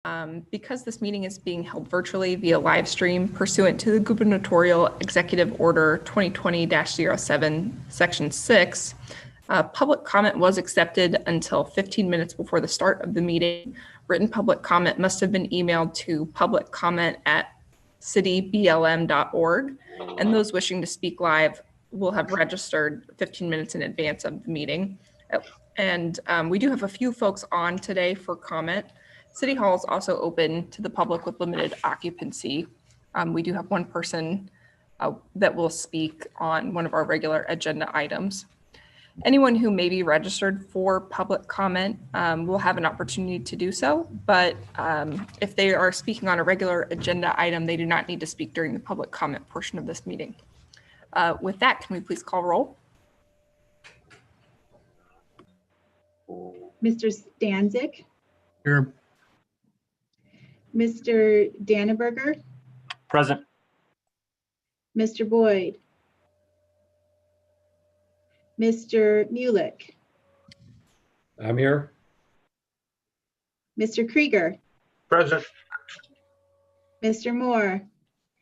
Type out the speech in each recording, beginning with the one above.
Because this meeting is being held virtually via live stream pursuant to the Gubernatorial Executive Order 2020-07, Section 6, public comment was accepted until 15 minutes before the start of the meeting. Written public comment must have been emailed to publiccomment@cityblm.org, and those wishing to speak live will have registered 15 minutes in advance of the meeting. And we do have a few folks on today for comment. City Hall is also open to the public with limited occupancy. We do have one person that will speak on one of our regular agenda items. Anyone who may be registered for public comment will have an opportunity to do so, but if they are speaking on a regular agenda item, they do not need to speak during the public comment portion of this meeting. With that, can we please call roll? Mr. Stanzik. Here. Mr. Danneberger. Present. Mr. Boyd. Mr. Mulick. I'm here. Mr. Krieger. Present. Mr. Moore.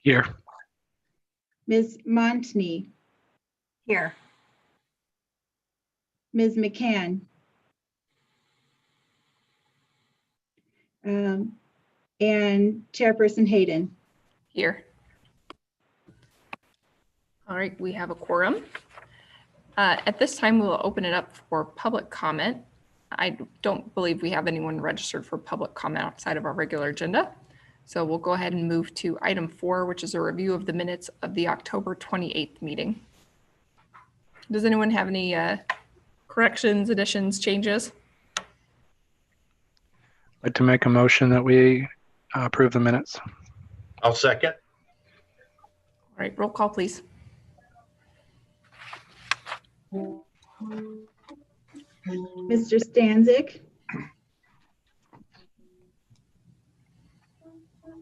Here. Ms. Montney. Here. Ms. McCann. And Chairperson Hayden. Here. All right, we have a quorum. At this time, we'll open it up for public comment. I don't believe we have anyone registered for public comment outside of our regular agenda. So we'll go ahead and move to item 4, which is a review of the minutes of the October 28th meeting. Does anyone have any corrections, additions, changes? I'd like to make a motion that we approve the minutes. I'll second. All right, roll call, please. Mr. Stanzik.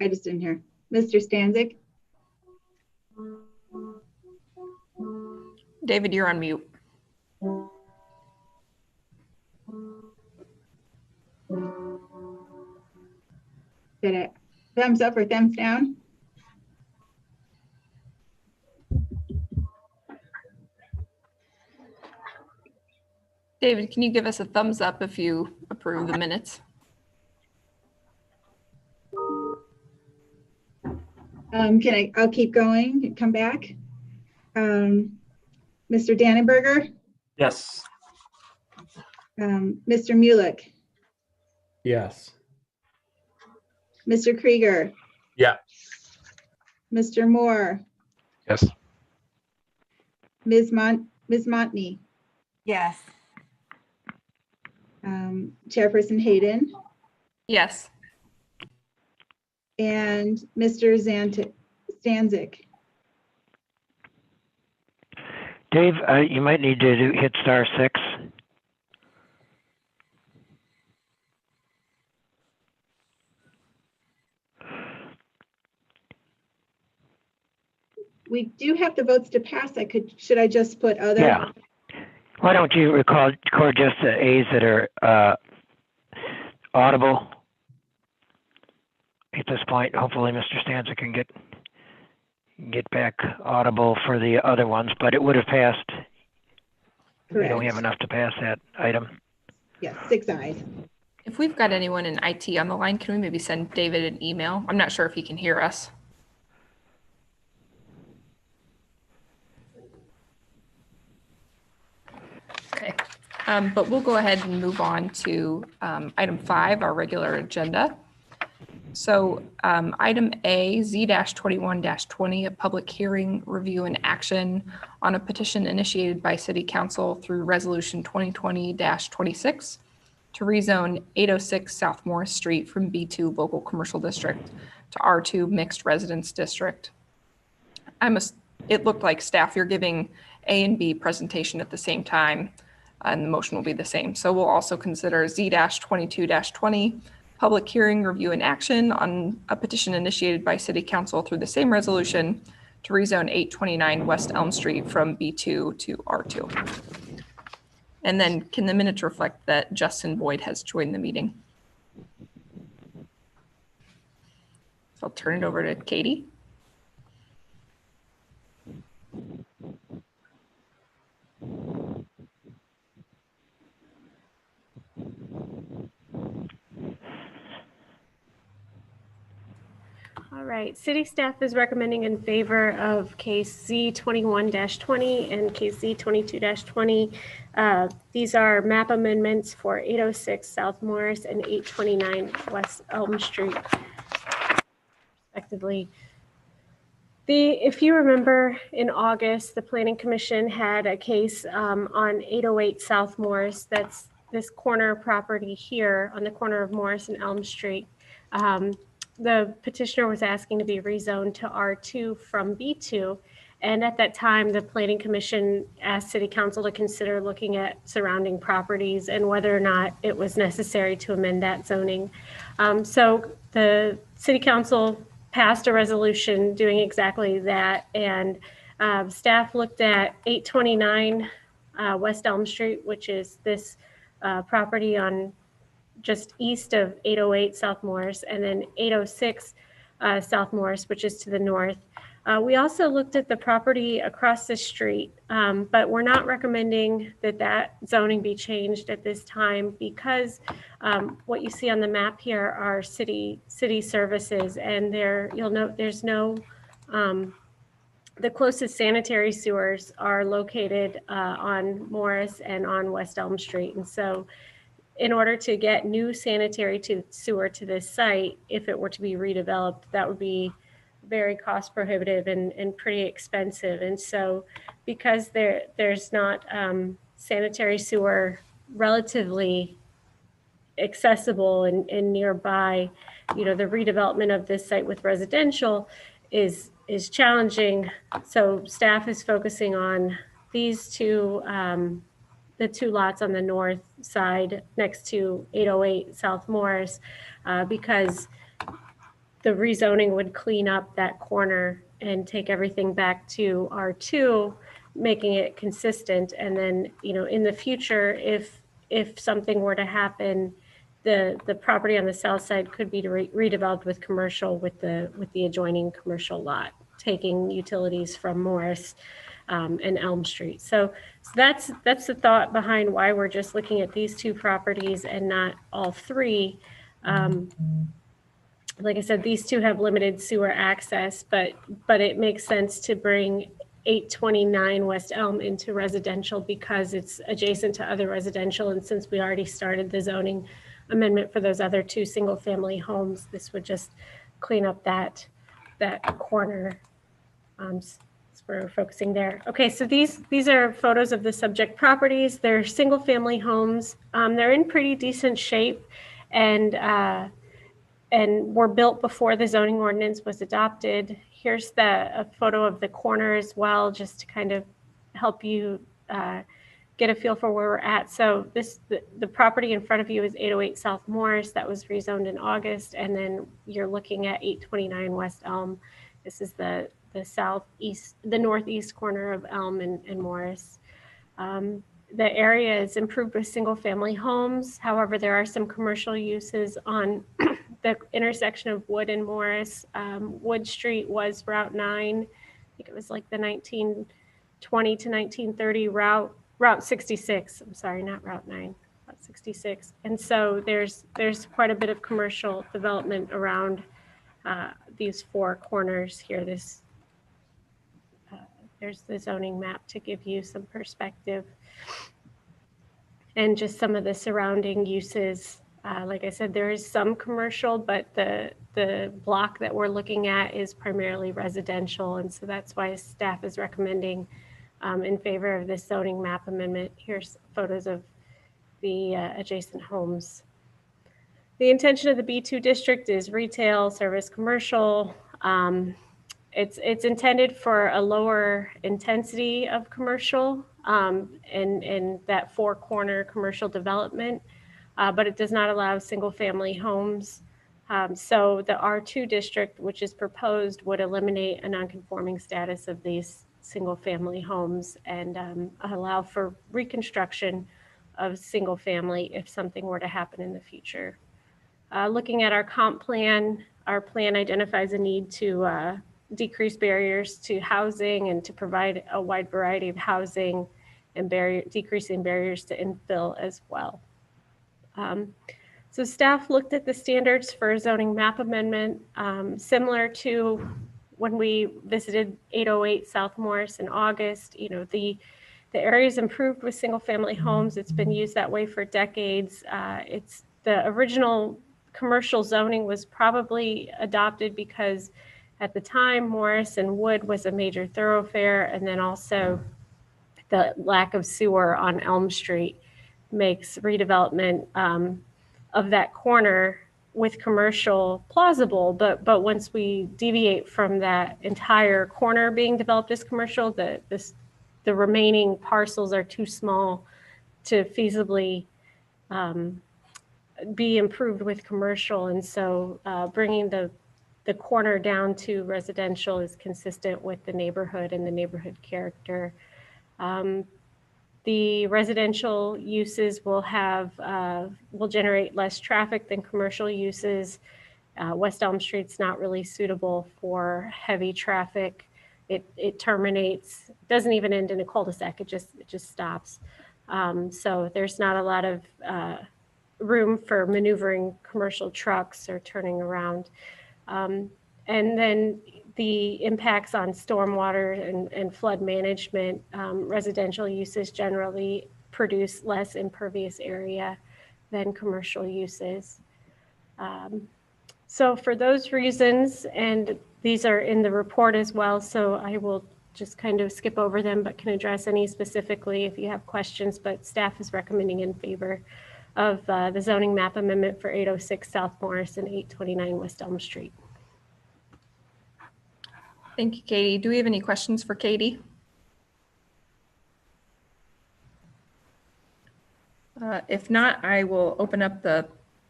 I just didn't hear. Mr. Stanzik. David, you're on mute. Did it? Thumbs up or thumbs down? David, can you give us a thumbs up if you approve the minutes? I'll keep going and come back. Mr. Danneberger. Yes. Mr. Mulick. Yes. Mr. Krieger. Yeah. Mr. Moore. Yes. Ms. Montney. Yes. Chairperson Hayden. Yes. And Mr. Stanzik. Dave, you might need to hit *6. We do have the votes to pass. Should I just put other? Yeah. Why don't you record just the A's that are audible at this point? Hopefully Mr. Stanzik can get back audible for the other ones, but it would have passed. Correct. We don't have enough to pass that item. Yes, 6 ayes. If we've got anyone in IT on the line, can we maybe send David an email? I'm not sure if he can hear us. Okay, but we'll go ahead and move on to item 5, our regular agenda. So item A, Z-21-20, a public hearing, review, and action on a petition initiated by City Council through Resolution 2020-26 to rezone 806 South Morris Street from B2 Local Commercial District to R2 Mixed Residence District. It looked like staff, you're giving A and B presentation at the same time, and the motion will be the same. So we'll also consider Z-22-20, public hearing, review, and action on a petition initiated by City Council through the same resolution to rezone 829 West Elm Street from B2 to R2. And then can the minutes reflect that Justin Boyd has joined the meeting? So I'll turn it over to Katie. All right, city staff is recommending in favor of case Z 21-20 and case Z 22-20. These are map amendments for 806 South Morris and 829 West Elm Street, respectively. If you remember, in August, the Planning Commission had a case on 808 South Morris. That's this corner property here on the corner of Morris and Elm Street. The petitioner was asking to be rezoned to R2 from B2. And at that time, the Planning Commission asked City Council to consider looking at surrounding properties and whether or not it was necessary to amend that zoning. So the City Council passed a resolution doing exactly that. And staff looked at 829 West Elm Street, which is this property on just east of 808 South Morris, and then 806 South Morris, which is to the north. We also looked at the property across the street, but we're not recommending that zoning be changed at this time because what you see on the map here are city services, and you'll note there's no, the closest sanitary sewers are located on Morris and on West Elm Street. And so in order to get new sanitary sewer to this site, if it were to be redeveloped, that would be very cost prohibitive and pretty expensive. And so because there's not sanitary sewer relatively accessible and nearby, the redevelopment of this site with residential is challenging. So staff is focusing on these two, the two lots on the north side next to 808 South Morris, because the rezoning would clean up that corner and take everything back to R2, making it consistent. And then, in the future, if something were to happen, the property on the south side could be redeveloped with commercial with the adjoining commercial lot, taking utilities from Morris and Elm Street. So that's the thought behind why we're just looking at these two properties and not all three. Like I said, these two have limited sewer access, but it makes sense to bring 829 West Elm into residential because it's adjacent to other residential. And since we already started the zoning amendment for those other two single family homes, this would just clean up that corner. So we're focusing there. Okay, so these are photos of the subject properties. They're single family homes. They're in pretty decent shape and were built before the zoning ordinance was adopted. Here's a photo of the corner as well, just to kind of help you get a feel for where we're at. So the property in front of you is 808 South Morris. That was rezoned in August. And then you're looking at 829 West Elm. This is the northeast corner of Elm and Morris. The area is improved with single family homes. However, there are some commercial uses on the intersection of Wood and Morris. Wood Street was Route 9. I think it was like the 1920 to 1930 Route 66. I'm sorry, not Route 9, Route 66. And so there's quite a bit of commercial development around these four corners here. There's the zoning map to give you some perspective. And just some of the surrounding uses. Like I said, there is some commercial, but the block that we're looking at is primarily residential. And so that's why staff is recommending in favor of this zoning map amendment. Here's photos of the adjacent homes. The intention of the B2 district is retail, service, commercial. It's intended for a lower intensity of commercial and that four corner commercial development, but it does not allow single family homes. So the R2 district, which is proposed, would eliminate a non-conforming status of these single family homes and allow for reconstruction of single family if something were to happen in the future. Looking at our comp plan, our plan identifies a need to decrease barriers to housing and to provide a wide variety of housing and decreasing barriers to infill as well. So staff looked at the standards for a zoning map amendment, similar to when we visited 808 South Morris in August. You know, the area is improved with single family homes. It's been used that way for decades. It's the original commercial zoning was probably adopted because at the time Morris and Wood was a major thoroughfare, and then also the lack of sewer on Elm Street makes redevelopment of that corner with commercial plausible. But once we deviate from that entire corner being developed as commercial, the remaining parcels are too small to feasibly be improved with commercial. And so bringing the corner down to residential is consistent with the neighborhood and the neighborhood character. The residential uses will generate less traffic than commercial uses. West Elm Street's not really suitable for heavy traffic. It terminates, doesn't even end in a cul-de-sac. It just stops. So there's not a lot of room for maneuvering commercial trucks or turning around. And then the impacts on stormwater and flood management. Residential uses generally produce less impervious area than commercial uses. So for those reasons, and these are in the report as well, so I will just kind of skip over them, but can address any specifically if you have questions, but staff is recommending in favor of the zoning map amendment for 806 South Morris and 829 West Elm Street. Thank you, Katie. Do we have any questions for Katie? If not, I will open up the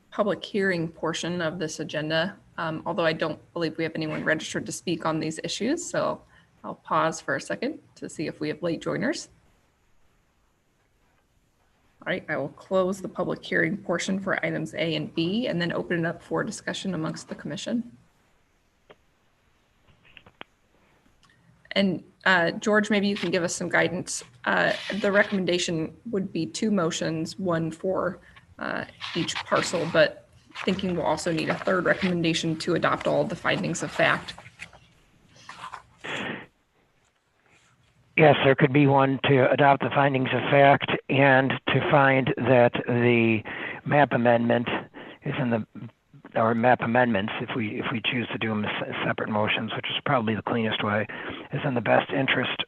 public hearing portion of this agenda, although I don't believe we have anyone registered to speak on these issues. So I'll pause for a second to see if we have late joiners. All right, I will close the public hearing portion for items A and B and then open it up for discussion amongst the commission. And George, maybe you can give us some guidance. The recommendation would be 2 motions, one for each parcel, but thinking we'll also need a third recommendation to adopt all the findings of fact. Yes, there could be one to adopt the findings of fact and to find that the map amendment is in the, or map amendments, if we choose to do them as separate motions, which is probably the cleanest way, is in the best interest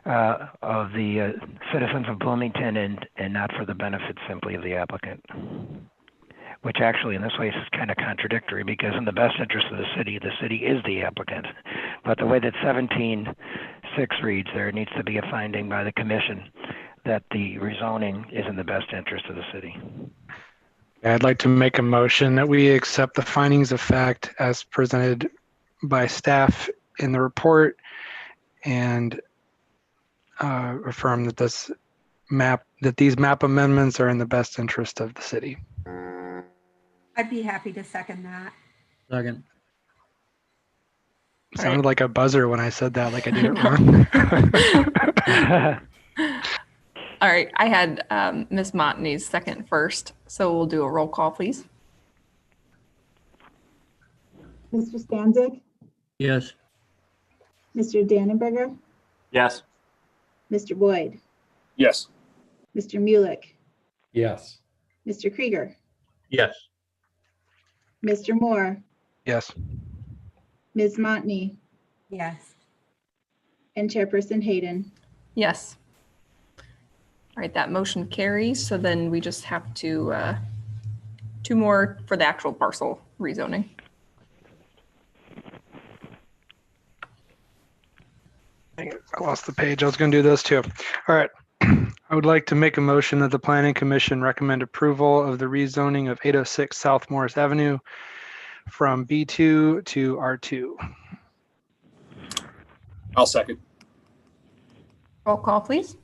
of the citizens of Bloomington and not for the benefit simply of the applicant. Which actually in this way is kind of contradictory, because in the best interest of the city is the applicant. But the way that 17.6 reads, there needs to be a finding by the commission that the rezoning is in the best interest of the city. I'd like to make a motion that we accept the findings of fact as presented by staff in the report and affirm that these map amendments are in the best interest of the city. I'd be happy to second that. Second. Sounded like a buzzer when I said that, like I did it wrong. All right, I had Ms. Montney's second first, so we'll do a roll call, please. Mr. Stanzik, Yes. Mr. Dannenberger, Yes. Mr. Boyd, Yes. Mr. Mulek, Yes. Mr. Krieger, Yes. Mr. Moore, Yes. Ms. Montney, Yes. and Chairperson Hayden. Yes. All right, that motion carries. So then we just have to 2 more for the actual parcel rezoning. I lost the page. I was going to do those too. All right. I would like to make a motion that the Planning Commission recommend approval of the rezoning of 806 South Morris Avenue from B2 to R2. I'll second. Roll call, please.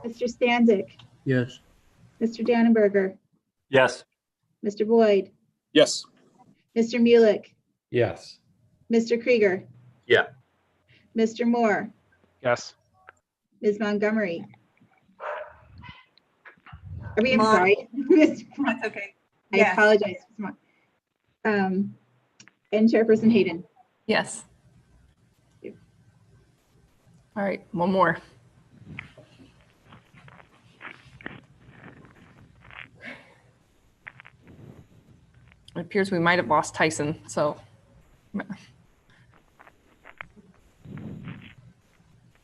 Mr. Stanzik, Yes. Mr. Dannenberger, Yes. Mr. Boyd, Yes. Mr. Mulek, Yes. Mr. Krieger. Yeah. Mr. Moore, Yes. Ms. Montgomery. I'm Mon- sorry. Ms. Mon- That's okay. I Yes. apologize. Ms. Mon- And Chairperson Hayden. Yes. All right, one more. It appears we might have lost Tyson, so.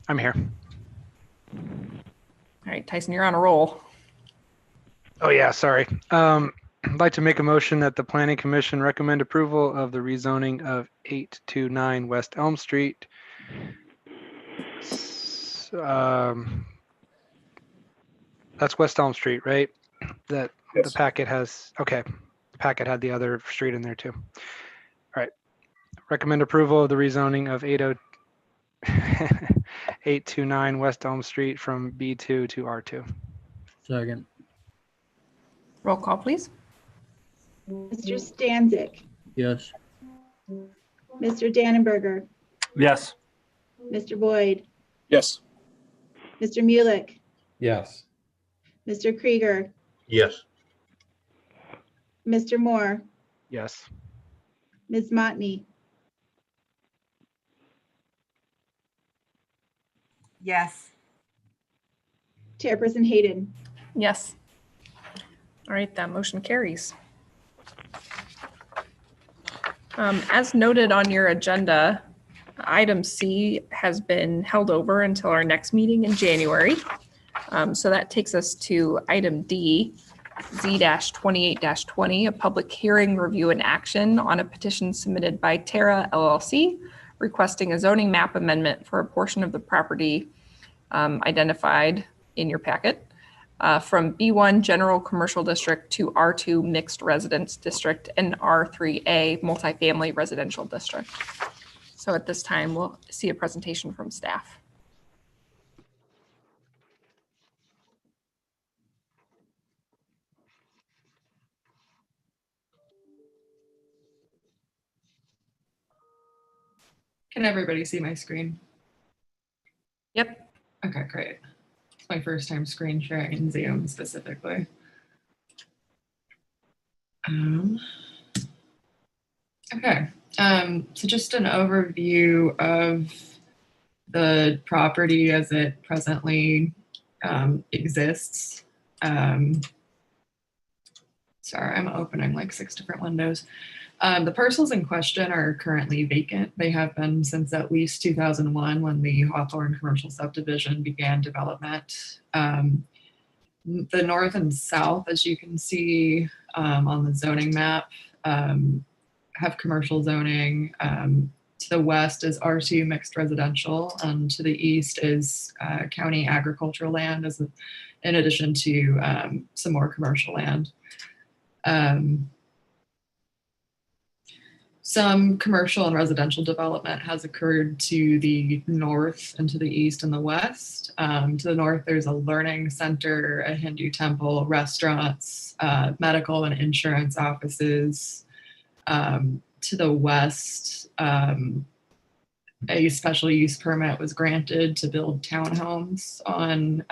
I'm here. All right, Tyson, you're on a roll. Oh, yeah, sorry. I'd like to make a motion that the Planning Commission recommend approval of the rezoning of 829 West Elm Street. That's West Elm Street, right? That the Yes. packet has, okay. The packet had the other street in there too. All right. Recommend approval of the rezoning of 829 West Elm Street from B2 to R2. Second. Roll call, please. Mr. Stanzik, Yes. Mr. Dannenberger, Yes. Mr. Boyd, Yes. Mr. Mulek, Yes. Mr. Krieger, Yes. Mr. Moore, Yes. Ms. Motney. Yes. Chairperson Hayden. Yes. All right, that motion carries. As noted on your agenda, item C has been held over until our next meeting in January. So that takes us to item D, Z-28-20, a public hearing, review, and action on a petition submitted by Terra LLC requesting a zoning map amendment for a portion of the property identified in your packet from B1 General Commercial District to R2 Mixed Residence District and R3A Multifamily Residential District. So at this time, we'll see a presentation from staff. Can everybody see my screen? Yep. Okay, great. It's my first time screen sharing in Zoom specifically. Okay, so just an overview of the property as it presently exists. Sorry, I'm opening like 6 different windows. The parcels in question are currently vacant. They have been since at least 2001 when the Hawthorne commercial subdivision began development. The north and south, as you can see on the zoning map, have commercial zoning. To the west is R2 mixed residential, and to the east is county agricultural land, in addition to some more commercial land. Some commercial and residential development has occurred to the north and to the east and the west. To the north, there's a learning center, a Hindu temple, restaurants, medical and insurance offices. To the west, a special use permit was granted to build townhomes on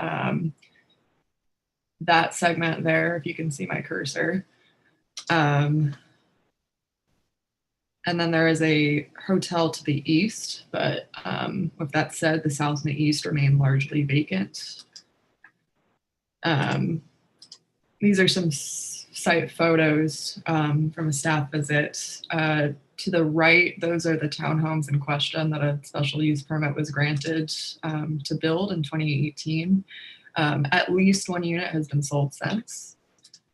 that segment there, if you can see my cursor. And then there is a hotel to the east, but with that said, the south and the east remain largely vacant. These are some site photos from a staff visit. To the right, those are the townhomes in question that a special use permit was granted to build in 2018. At least one unit has been sold since.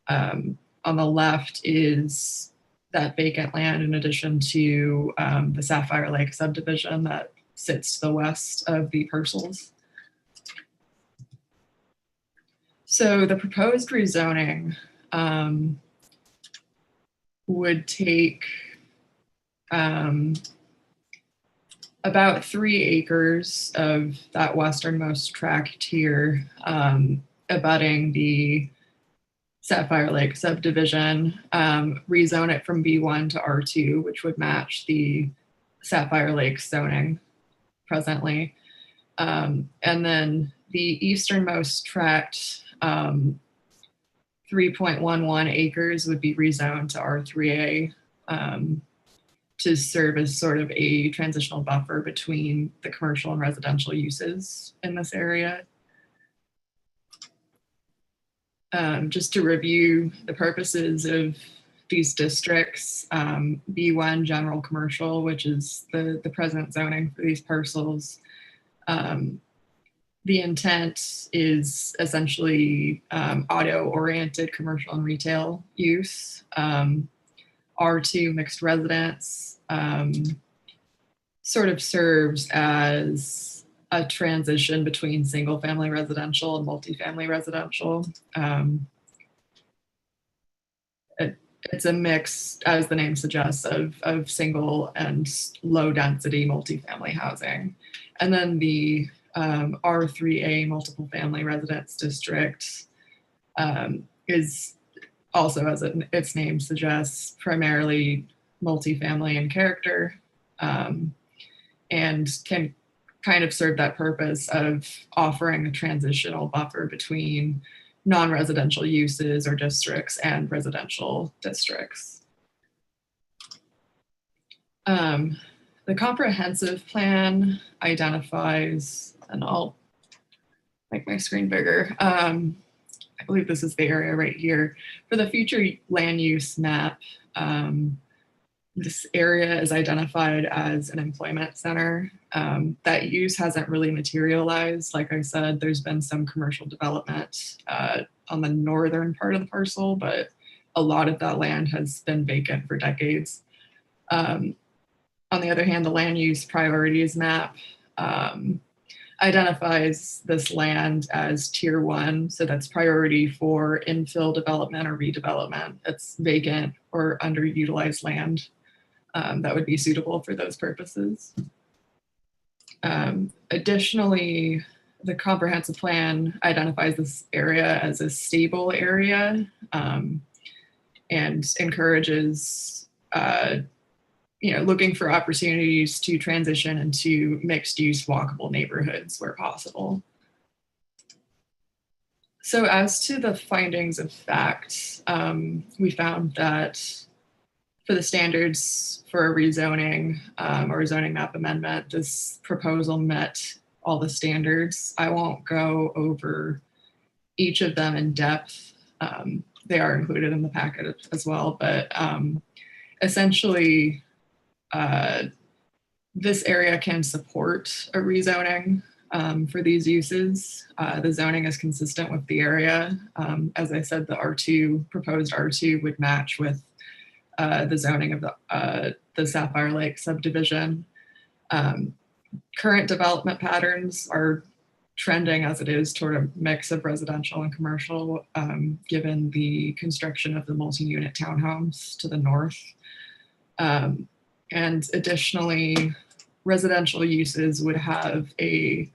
On the left is that vacant land in addition to the Sapphire Lake subdivision that sits to the west of the parcels. So the proposed rezoning would take about 3 acres of that westernmost tract here, abutting the Sapphire Lake subdivision, rezone it from B1 to R2, which would match the Sapphire Lake zoning presently. And then the easternmost tract, 3.11 acres would be rezoned to R3A to serve as sort of a transitional buffer between the commercial and residential uses in this area. Just to review the purposes of these districts, B1 general commercial, which is the present zoning for these parcels. The intent is essentially auto-oriented commercial and retail use. R2 mixed residence sort of serves as a transition between single family residential and multifamily residential. It's a mix, as the name suggests, of single and low density multifamily housing. And then the R3A multiple family residence district is also, as its name suggests, primarily multifamily in character, and can kind of serve that purpose of offering a transitional buffer between non-residential uses or districts and residential districts. The comprehensive plan identifies, and I'll make my screen bigger. I believe this is the area right here. For the future land use map, this area is identified as an employment center. That use hasn't really materialized. Like I said, there's been some commercial development on the northern part of the parcel, but a lot of that land has been vacant for decades. On the other hand, the land use priorities map identifies this land as tier 1. So that's priority for infill development or redevelopment. It's vacant or underutilized land that would be suitable for those purposes. Additionally, the comprehensive plan identifies this area as a stable area and encourages looking for opportunities to transition into mixed use walkable neighborhoods where possible. So as to the findings of fact, we found that for the standards for a rezoning or a zoning map amendment, this proposal met all the standards. I won't go over each of them in depth. They are included in the packet as well, but essentially, this area can support a rezoning for these uses. The zoning is consistent with the area. As I said, the proposed R2 would match with the zoning of the Sapphire Lake subdivision. Current development patterns are trending as it is toward a mix of residential and commercial, given the construction of the multi-unit townhomes to the north. And additionally, residential uses would have a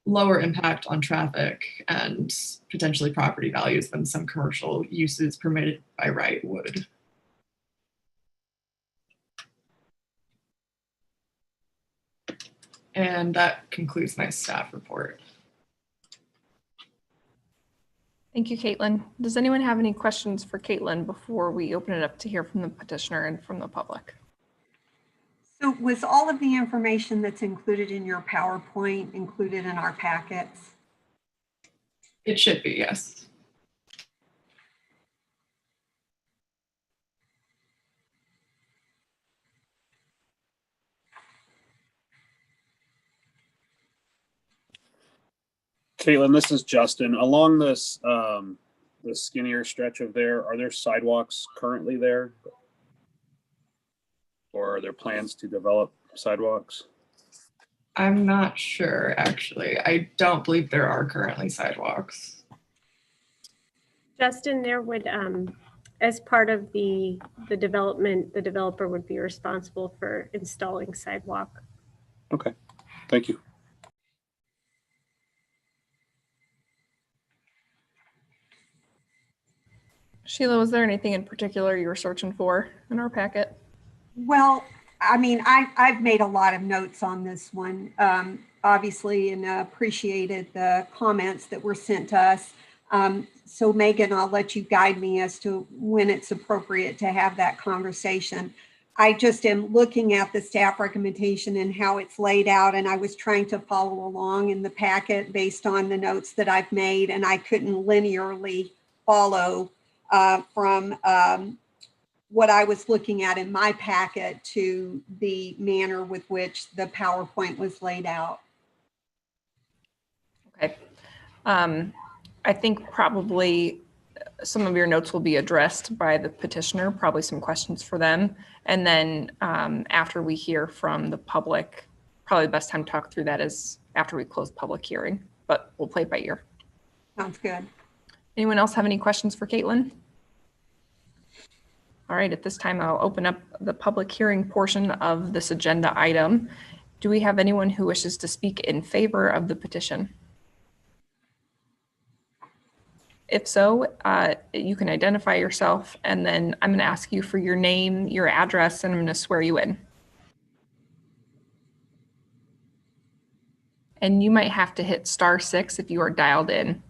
lower impact on traffic and potentially property values than some commercial uses permitted by right would. And that concludes my staff report. Thank you, Caitlin. Does anyone have any questions for Caitlin before we open it up to hear from the petitioner and from the public? So was all of the information that's included in your PowerPoint included in our packets? It should be, yes. Caitlin, this is Justin. Along this the skinnier stretch of there, are there sidewalks currently there? Or are there plans to develop sidewalks? I'm not sure, actually. I don't believe there are currently sidewalks. Justin, there would, as part of the development, the developer would be responsible for installing sidewalk. Okay, thank you. Sheila, was there anything in particular you were searching for in our packet? Well, I mean, I've made a lot of notes on this one, obviously, and appreciated the comments that were sent to us. So Megan, I'll let you guide me as to when it's appropriate to have that conversation. I just am looking at the staff recommendation and how it's laid out, and I was trying to follow along in the packet based on the notes that I've made, and I couldn't linearly follow from what I was looking at in my packet to the manner with which the PowerPoint was laid out. Okay. I think probably some of your notes will be addressed by the petitioner, probably some questions for them. And then after we hear from the public, probably the best time to talk through that is after we close public hearing, but we'll play it by ear. Sounds good. Anyone else have any questions for Caitlin? All right, at this time, I'll open up the public hearing portion of this agenda item. Do we have anyone who wishes to speak in favor of the petition? If so, you can identify yourself, and then I'm going to ask you for your name, your address, and I'm going to swear you in. And you might have to hit *6 if you are dialed in.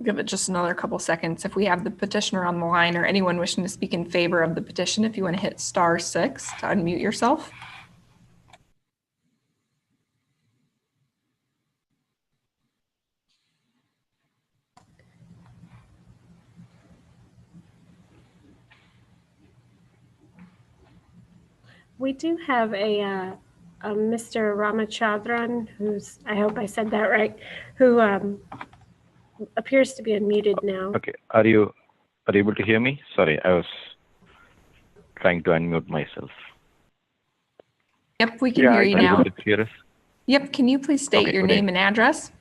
Give it just another couple seconds. If we have the petitioner on the line or anyone wishing to speak in favor of the petition, if you want to hit *6 to unmute yourself. We do have a Mr. Ramachandran, who's, I hope I said that right, who appears to be unmuted now. Okay. Are you able to hear me? Sorry, I was trying to unmute myself. Yep, we can hear you Are you now. able to hear us? Yep, can you please state your name and address?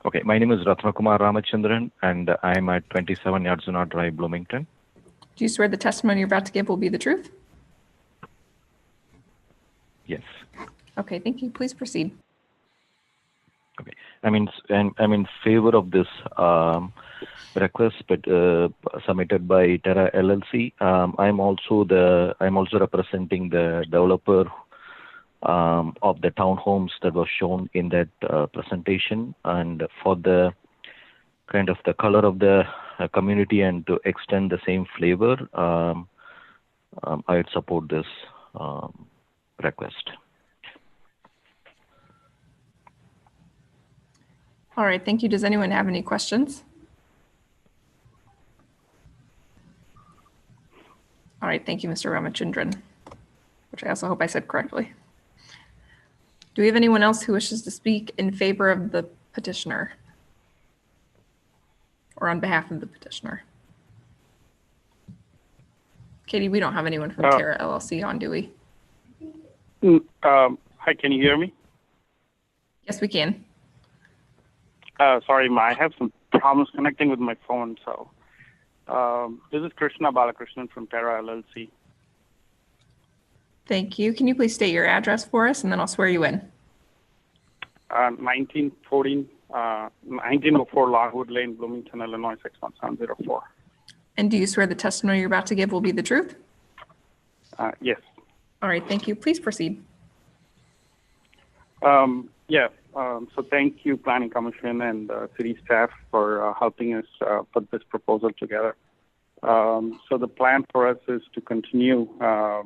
Okay, my name is Ratnakumar Ramachandran, and I'm at 27 Yadzuna Drive, Bloomington. Do you swear the testimony you're about to give will be the truth? Yes. Okay, thank you. Please proceed. Okay. I'm in favor of this request, but submitted by Terra LLC. I'm also representing the developer of the townhomes that was shown in that presentation, and for the kind of the color of the community and to extend the same flavor, I'd support this request. All right, thank you. Does anyone have any questions? All right, thank you, Mr. Ramachandran, which I also hope I said correctly. Do we have anyone else who wishes to speak in favor of the petitioner or on behalf of the petitioner? Katie, we don't have anyone from Terra LLC on, do we? Hi, can you hear me? Yes, we can. Sorry, I have some problems connecting with my phone. So this is Krishna Balakrishnan from Terra LLC. Thank you. Can you please state your address for us, and then I'll swear you in. 1904 Logwood Lane, Bloomington, Illinois, 61704. And do you swear the testimony you're about to give will be the truth? Yes. All right, thank you. Please proceed. So thank you, Planning Commission and city staff for helping us put this proposal together. So the plan for us is to continue a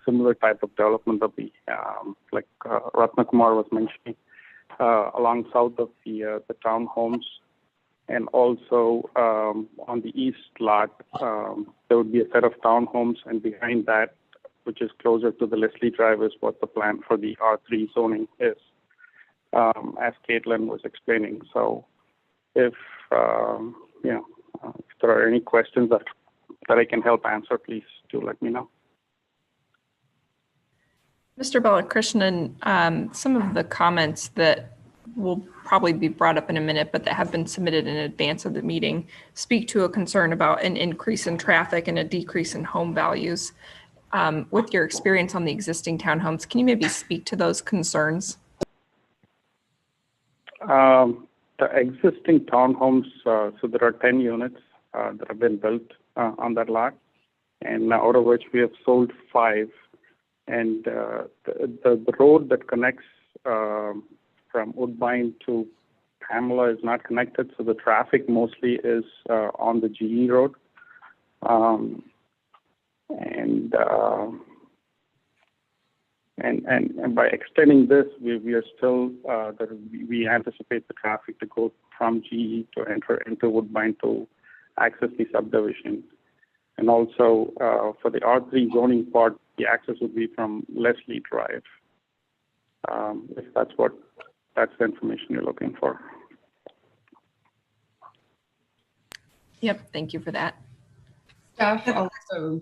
similar type of development that we, like Ratnakumar was mentioning, along south of the townhomes. And also on the east lot, there would be a set of townhomes, and behind that, which is closer to the Leslie Drive, is what the plan for the R3 zoning is, as Caitlin was explaining. So if there are any questions that I can help answer, please do let me know. Mr. Balakrishnan, some of the comments that will probably be brought up in a minute, but that have been submitted in advance of the meeting, speak to a concern about an increase in traffic and a decrease in home values. With your experience on the existing townhomes, can you maybe speak to those concerns? The existing townhomes, so there are 10 units that have been built on that lot, and out of which we have sold 5. And the road that connects from Woodbine to Pamela is not connected, so the traffic mostly is on the GE road. And by extending this, we are still we anticipate the traffic to go from GE to enter into Woodbine to access the subdivision. And also for the R3 zoning part, the access would be from Leslie Drive. If that's the information you're looking for. Yep, thank you for that. Staff also,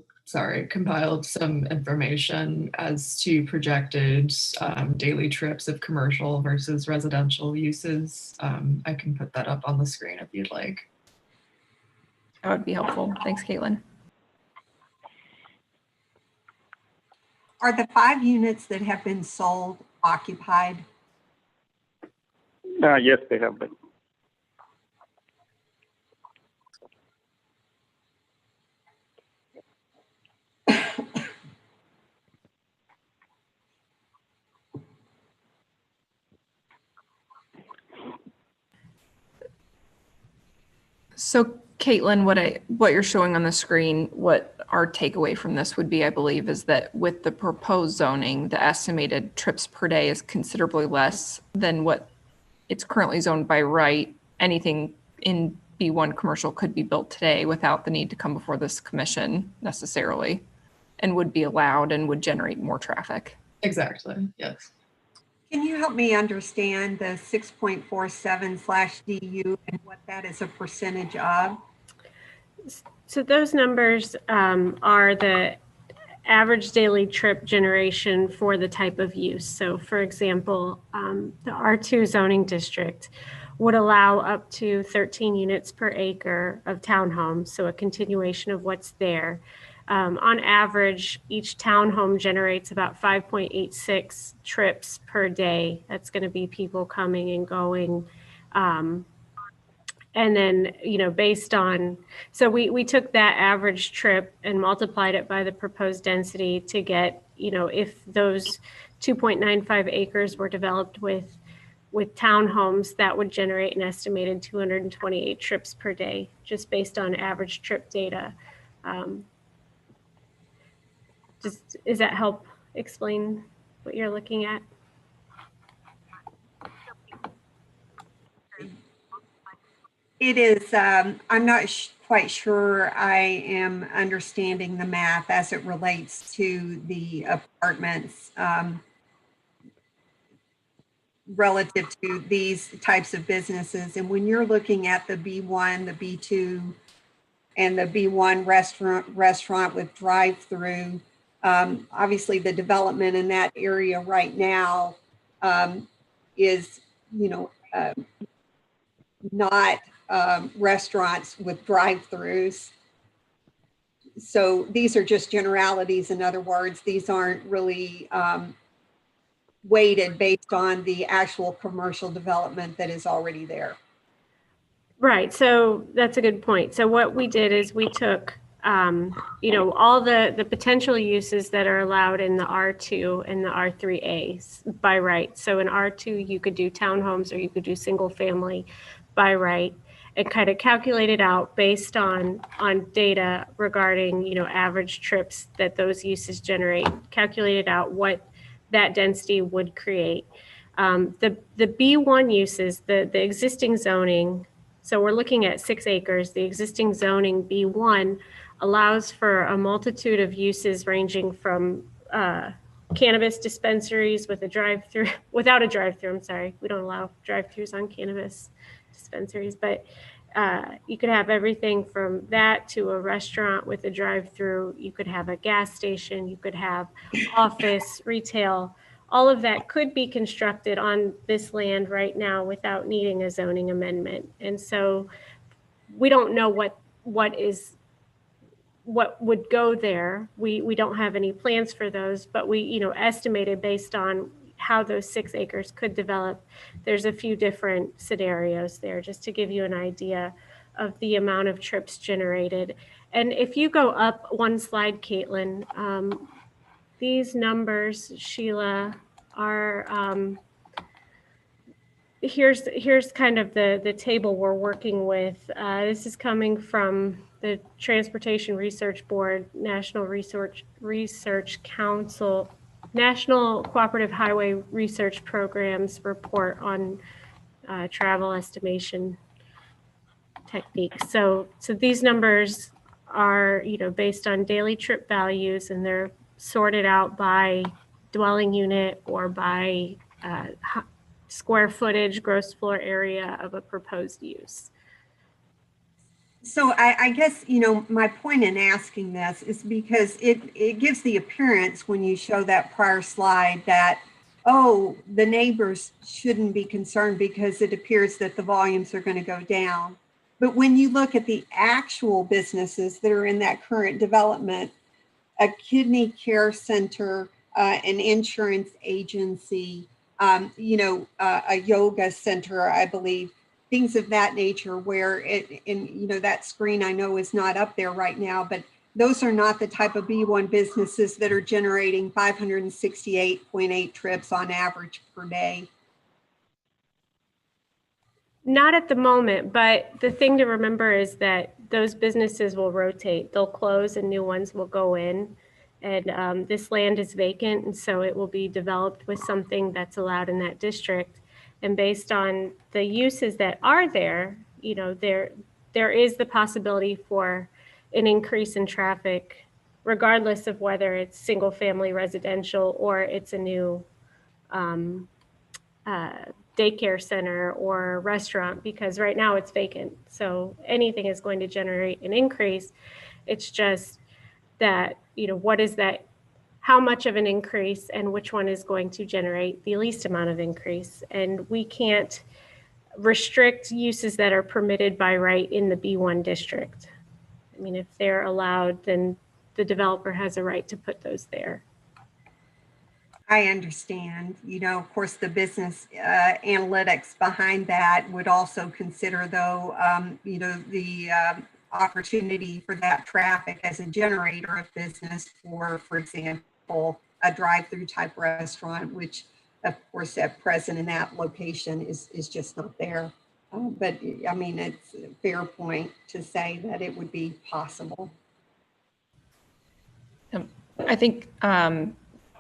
compiled some information as to projected daily trips of commercial versus residential uses. I can put that up on the screen if you'd like. That would be helpful. Thanks, Caitlin. Are the 5 units that have been sold occupied? Yes, they have been. So Caitlin, what you're showing on the screen, what our takeaway from this would be, I believe, is that with the proposed zoning, the estimated trips per day is considerably less than what it's currently zoned by right. Anything in B1 commercial could be built today without the need to come before this commission necessarily, and would be allowed and would generate more traffic. Exactly, yes. Can you help me understand the 6.47/DU and what that is a percentage of? So those numbers are the average daily trip generation for the type of use. So for example, the R2 zoning district would allow up to 13 units per acre of townhomes, so a continuation of what's there. On average, each townhome generates about 5.86 trips per day. That's going to be people coming and going. And then, based on, so we took that average trip and multiplied it by the proposed density to get, if those 2.95 acres were developed with townhomes, that would generate an estimated 228 trips per day, just based on average trip data. Does that help explain what you're looking at? It is, I'm not quite sure I am understanding the math as it relates to the apartments relative to these types of businesses. And when you're looking at the B1, the B2, and the B1 restaurant with drive-through, obviously the development in that area right now is, not restaurants with drive-throughs. So these are just generalities. In other words, these aren't really weighted based on the actual commercial development that is already there. Right. So that's a good point. So what we did is we took, all the potential uses that are allowed in the R2 and the R3A by right. So in R2, you could do townhomes or you could do single family by right, and kind of calculate it out based on data regarding, average trips that those uses generate, calculated out what that density would create. The B1 uses, the existing zoning, so we're looking at 6 acres. The existing zoning B1 allows for a multitude of uses ranging from cannabis dispensaries with a drive-through, without a drive-through, I'm sorry. We don't allow drive-throughs on cannabis dispensaries, but you could have everything from that to a restaurant with a drive-through. You could have a gas station. You could have office, retail, all of that could be constructed on this land right now without needing a zoning amendment. And so we don't know what would go there. We don't have any plans for those, but we, estimated based on how those 6 acres could develop. There's a few different scenarios there, just to give you an idea of the amount of trips generated. And if you go up one slide, Caitlin, these numbers, Sheila, are, here's kind of the table we're working with. This is coming from the Transportation Research Board, National Research Council, National Cooperative Highway Research Programs report on travel estimation techniques. So these numbers are, based on daily trip values, and they're sorted out by dwelling unit or by square footage, gross floor area of a proposed use. So I guess, my point in asking this is because it gives the appearance when you show that prior slide that, oh, the neighbors shouldn't be concerned because it appears that the volumes are going to go down. But when you look at the actual businesses that are in that current development, a kidney care center, an insurance agency, a yoga center, I believe, things of that nature where that screen I know is not up there right now, but those are not the type of B1 businesses that are generating 568.8 trips on average per day. Not at the moment, but the thing to remember is that those businesses will rotate. They'll close and new ones will go in. And this land is vacant, and so it will be developed with something that's allowed in that district. And based on the uses that are there, there is the possibility for an increase in traffic, regardless of whether it's single family residential or it's a new daycare center or restaurant, because right now it's vacant. So anything is going to generate an increase. It's just that, what is that, how much of an increase and which one is going to generate the least amount of increase. And we can't restrict uses that are permitted by right in the B1 district. I mean, if they're allowed, then the developer has a right to put those there. I understand. Of course, the business analytics behind that would also consider, though, the opportunity for that traffic as a generator of business for example, a drive-through type restaurant, which, of course, at present in that location is just not there. But I mean, it's a fair point to say that it would be possible. I think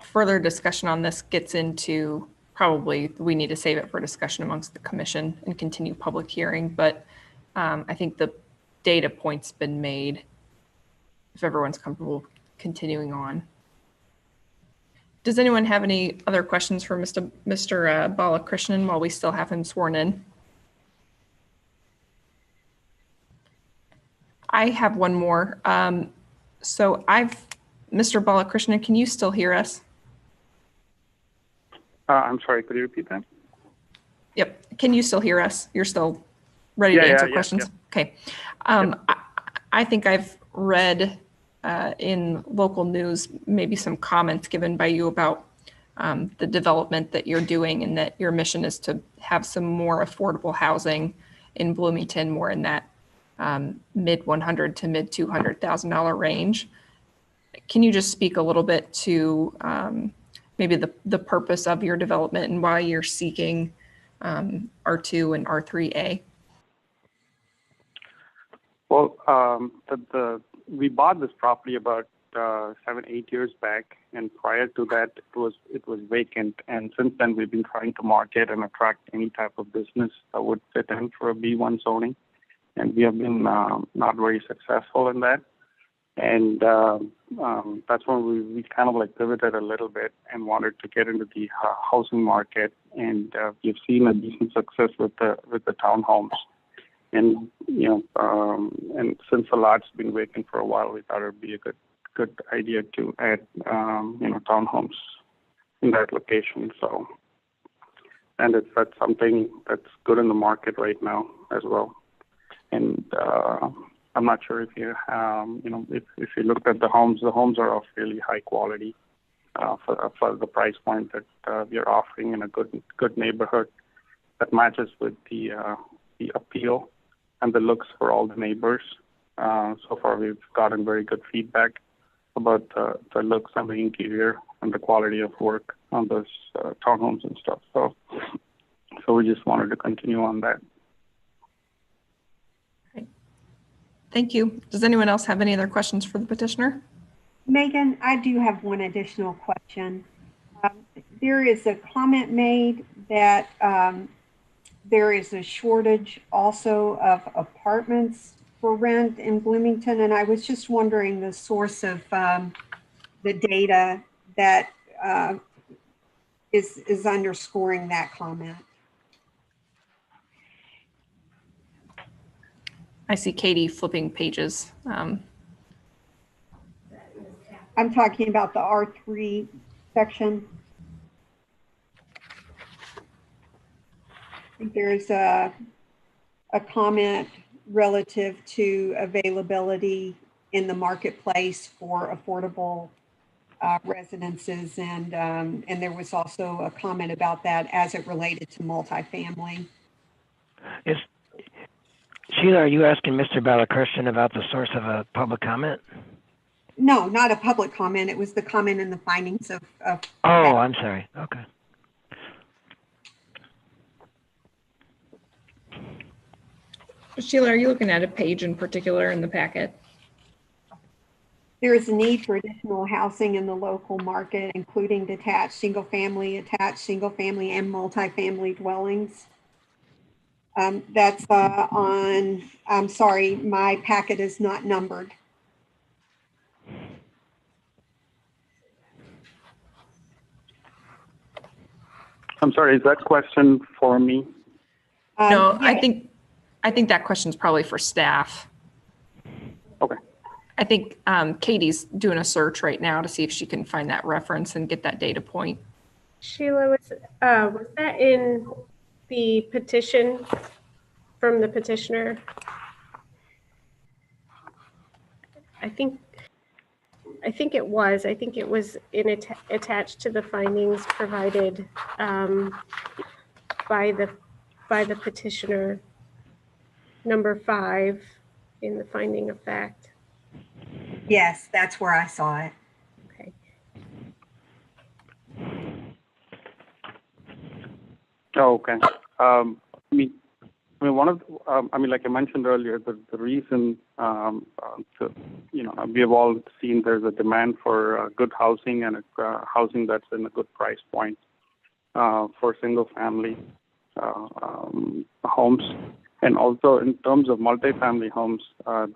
further discussion on this gets into, probably we need to save it for discussion amongst the commission and continue public hearing, but I think the data point's been made if everyone's comfortable continuing on. Does anyone have any other questions for Mr. Balakrishnan while we still have him sworn in? I have one more. So Mr. Balakrishnan, can you still hear us? I'm sorry, could you repeat that? Yep. Can you still hear us? You're still ready to answer questions? Yeah. Okay. I think I've read in local news maybe some comments given by you about the development that you're doing, and that your mission is to have some more affordable housing in Bloomington, more in that mid $100,000 to mid $200,000 range. Can you just speak a little bit to maybe the purpose of your development and why you're seeking R2 and R3A? Well, we bought this property about 7-8 years back, and prior to that, it was vacant. And since then, we've been trying to market and attract any type of business that would fit in for a B1 zoning, and we have been not very successful in that. And that's when we kind of like pivoted a little bit and wanted to get into the housing market. And we've seen a decent success with the townhomes. And and since the lot's been vacant for a while, we thought it'd be a good idea to add townhomes in that location. So, and that's something that's good in the market right now as well. And I'm not sure if you if you looked at the homes are of really high quality for the price point that we are offering in a good neighborhood that matches with the appeal and the looks for all the neighbors. So far, we've gotten very good feedback about the looks and the interior and the quality of work on those townhomes and stuff. So we just wanted to continue on that. Thank you. Does anyone else have any other questions for the petitioner? Megan, I do have one additional question. There is a comment made that there is a shortage also of apartments for rent in Bloomington, and I was just wondering the source of the data that is underscoring that comment. I see Katie flipping pages. I'm talking about the R3 section. I think there's a comment relative to availability in the marketplace for affordable residences, and there was also a comment about that as it related to multifamily. Sheila, are you asking Mr. Balakrishnan about the source of a public comment? No, not a public comment. It was the comment in the findings of Oh, that. I'm sorry. Okay. Sheila, are you looking at a page in particular in the packet? There is a need for additional housing in the local market, including detached, single-family, attached, single-family, and multifamily dwellings. That's on, I'm sorry, my packet is not numbered. I'm sorry, is that question for me? No, Yeah. I think that question's probably for staff. Okay. I think Katie's doing a search right now to see if she can find that reference and get that data point. Sheila, was that in the petition from the petitioner? I think it was. I think it was attached to the findings provided by the petitioner, number 5 in the finding of fact. Yes, that's where I saw it. Okay. Oh, okay. I mean, one of like I mentioned earlier, the reason we have all seen there's a demand for good housing and housing that's in a good price point for single family homes, and also in terms of multifamily homes,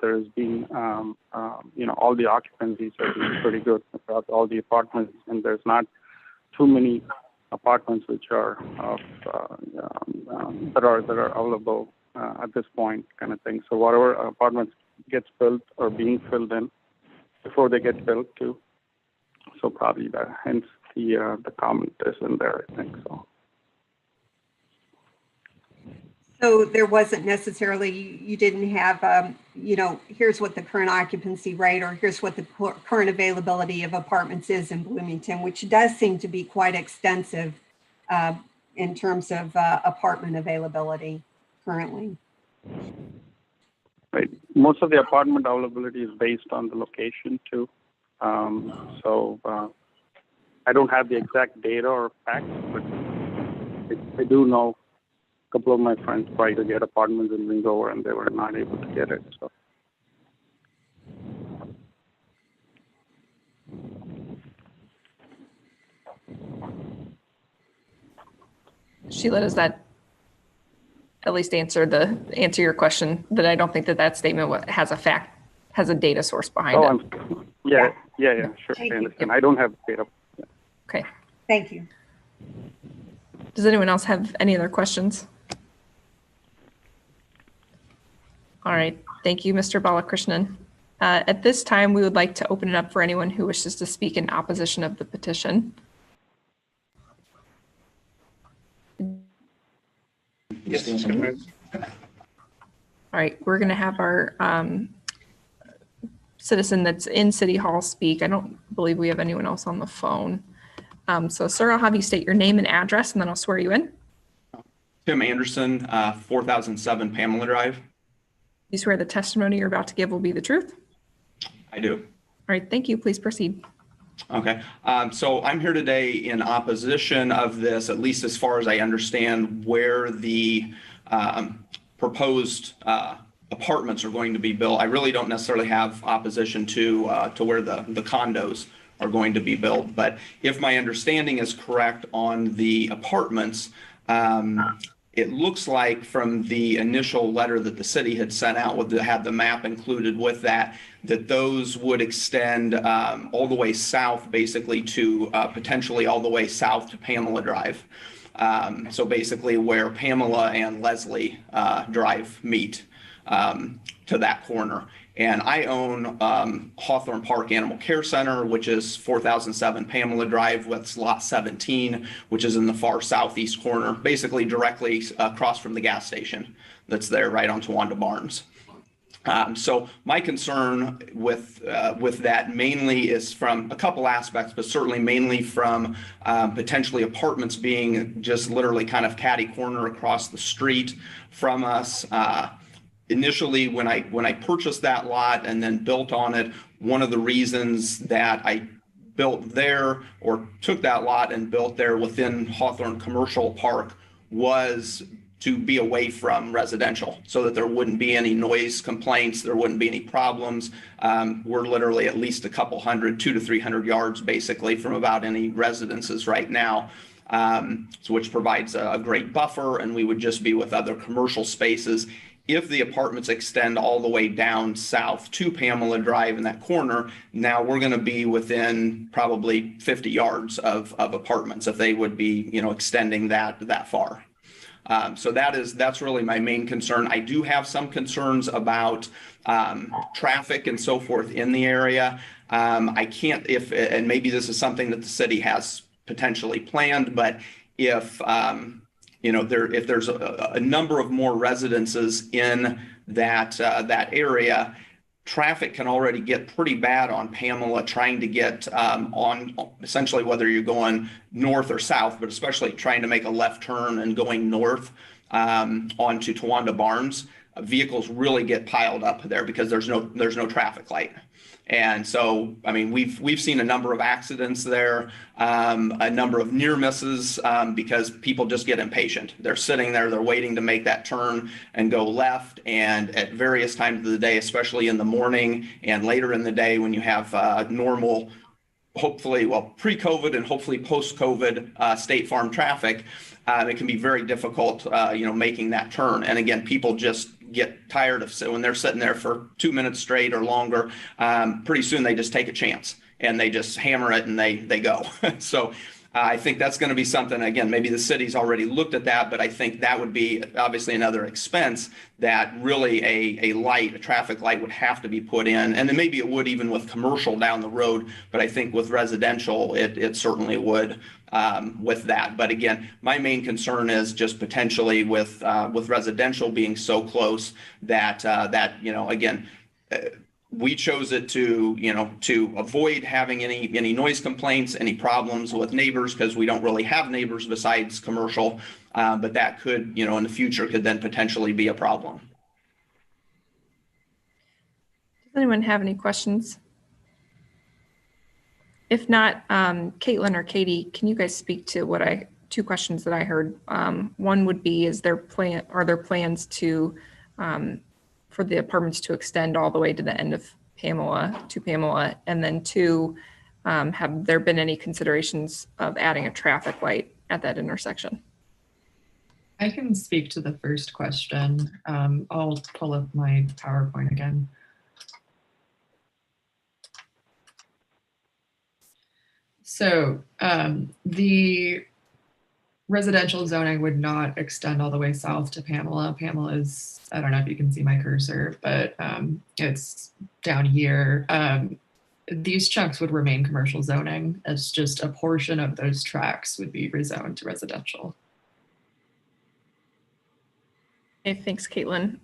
there's been all the occupancies have been pretty good across all the apartments, and there's not too many apartments which are that are available at this point, kind of thing. So whatever apartments gets built or being filled in before they get built too. So probably that, hence the comment is in there, I think so. So there wasn't necessarily, you didn't have, here's what the current occupancy rate or here's what the current availability of apartments is in Bloomington, which does seem to be quite extensive in terms of apartment availability currently. Right. Most of the apartment availability is based on the location too. So I don't have the exact data or facts, but I do know a couple of my friends tried to get apartments in Wingover and they were not able to get it. So. Sheila, does that at least answer your question? That I don't think that statement has a data source behind it. Yeah, sure. I understand. I don't have data. Yeah. Okay. Thank you. Does anyone else have any other questions? All right. Thank you, Mr. Balakrishnan. At this time, we would like to open it up for anyone who wishes to speak in opposition of the petition. All right, we're going to have our citizen that's in City Hall speak. I don't believe we have anyone else on the phone. So, sir, I'll have you state your name and address, and then I'll swear you in. Tim Anderson, 4007 Pamela Drive. You swear the testimony you're about to give will be the truth? I do. All right, thank you. Please proceed. Okay. So I'm here today in opposition of this, at least as far as I understand where the proposed apartments are going to be built. I really don't necessarily have opposition to where the condos are going to be built. But if my understanding is correct on the apartments, it looks like from the initial letter that the city had sent out had the map included with that those would extend all the way south, basically to potentially all the way south to Pamela Drive. So basically where Pamela and Leslie Drive meet to that corner. And I own Hawthorne Park Animal Care Center, which is 4007 Pamela Drive, with lot 17, which is in the far southeast corner, basically directly across from the gas station that's there right on Towanda Barnes. So my concern with that mainly is from a couple aspects, but certainly mainly from potentially apartments being just literally kind of catty corner across the street from us. Initially, when I purchased that lot and then built on it, one of the reasons that I built there or took that lot and built there within Hawthorne Commercial Park was to be away from residential so that there wouldn't be any noise complaints, there wouldn't be any problems. We're literally at least a couple hundred, 200 to 300 yards basically from about any residences right now. So which provides a great buffer, and we would just be with other commercial spaces. If the apartments extend all the way down south to Pamela Drive in that corner, now we're going to be within probably 50 yards of apartments if they would be, extending that far. So that's really my main concern. I do have some concerns about traffic and so forth in the area. I can't, and maybe this is something that the city has potentially planned, but if if there's a number of more residences in that area, traffic can already get pretty bad on Pamela trying to get on essentially whether you're going north or south, but especially trying to make a left turn and going north onto Towanda Barnes. Vehicles really get piled up there because there's no traffic light. And so, I mean, we've seen a number of accidents there, a number of near misses because people just get impatient. They're sitting there, they're waiting to make that turn and go left. And at various times of the day, especially in the morning and later in the day when you have normal, hopefully, well, pre-COVID and hopefully post-COVID State Farm traffic, it can be very difficult, making that turn. And again, people just get tired of when they're sitting there for 2 minutes straight or longer. Pretty soon they just take a chance and they just hammer it and they go. So I think that's going to be something, again, maybe the city's already looked at that, but I think that would be obviously another expense that really a traffic light would have to be put in. And then maybe it would even with commercial down the road, but I think with residential, it certainly would with that. But again, my main concern is just potentially with residential being so close that, again, we chose it to avoid having any noise complaints, any problems with neighbors, because we don't really have neighbors besides commercial. But that could, in the future, could then potentially be a problem. Does anyone have any questions? If not, Caitlin or Katie, can you guys speak to two questions that I heard? One would be, are there plans to for the apartments to extend all the way to the end of Pamela? And then two, have there been any considerations of adding a traffic light at that intersection? I can speak to the first question. I'll pull up my PowerPoint again. So the residential zoning would not extend all the way south to Pamela. Pamela is, I don't know if you can see my cursor, but it's down here. These chunks would remain commercial zoning, as just a portion of those tracks would be rezoned to residential. Hey, thanks, Caitlin.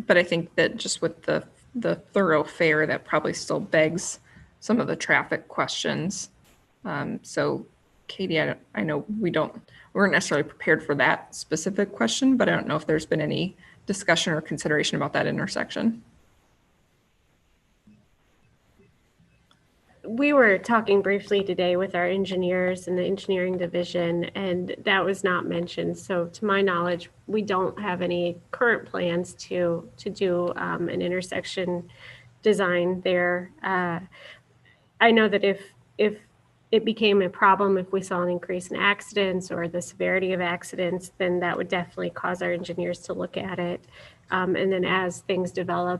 But I think that just with the thoroughfare, that probably still begs some of the traffic questions. So Katie, I know we weren't necessarily prepared for that specific question, but I don't know if there's been any discussion or consideration about that intersection. We were talking briefly today with our engineers in the engineering division, and that was not mentioned. So to my knowledge, we don't have any current plans to do an intersection design there. I know that if it became a problem, if we saw an increase in accidents or the severity of accidents, then that would definitely cause our engineers to look at it. And then as things develop,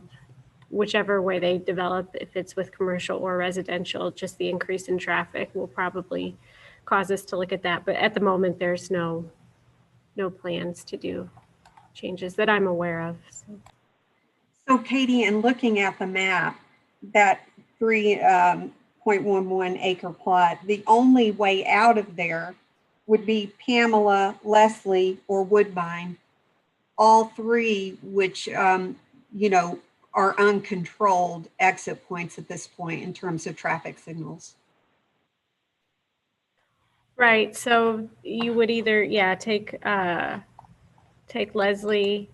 whichever way they develop, if it's with commercial or residential, just the increase in traffic will probably cause us to look at that. But at the moment, there's no plans to do changes that I'm aware of. So Katie, in looking at the map, that 3.11 acre plot, the only way out of there would be Pamela, Leslie, or Woodbine, all three, which, are uncontrolled exit points at this point in terms of traffic signals. Right. So you would either, take Leslie,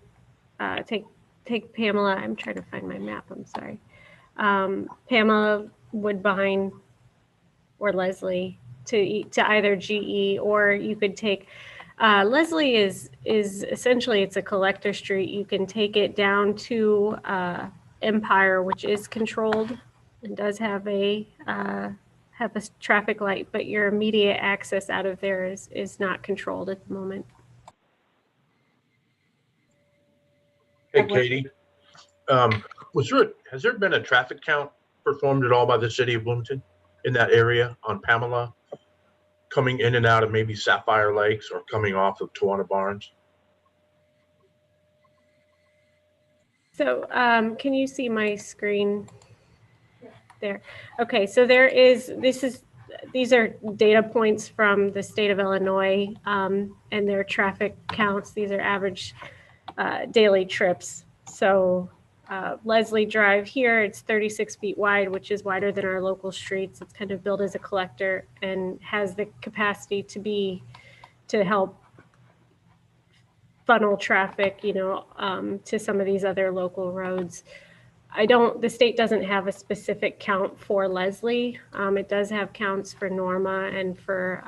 take Pamela. I'm trying to find my map. I'm sorry. Pamela, Woodbine, or Leslie to either GE, or you could take Leslie is essentially, it's a collector street. You can take it down to Empire, which is controlled and does have a traffic light, but your immediate access out of there is not controlled at the moment. Hey, Katie, has there been a traffic count performed at all by the city of Bloomington in that area on Pamela, coming in and out of maybe Sapphire Lakes or coming off of Tawana Barnes? So can you see my screen there? Okay, so these are data points from the state of Illinois and their traffic counts. These are average daily trips. So Leslie Drive here, it's 36 feet wide, which is wider than our local streets. It's kind of built as a collector and has the capacity to help funnel traffic, to some of these other local roads. The state doesn't have a specific count for Leslie. It does have counts for Norma and for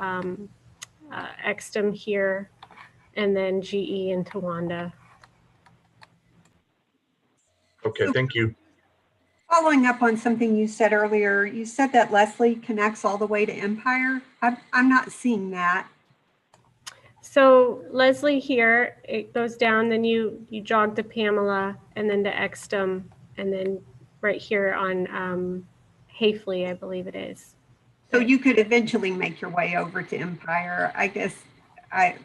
Exton here, and then GE and Towanda. Okay, thank you. Following up on something you said earlier, you said that Leslie connects all the way to Empire. I'm not seeing that. So Leslie here, it goes down, then you jog to Pamela and then to Exton, and then right here on Hafley, I believe it is. So you could eventually make your way over to Empire. I guess I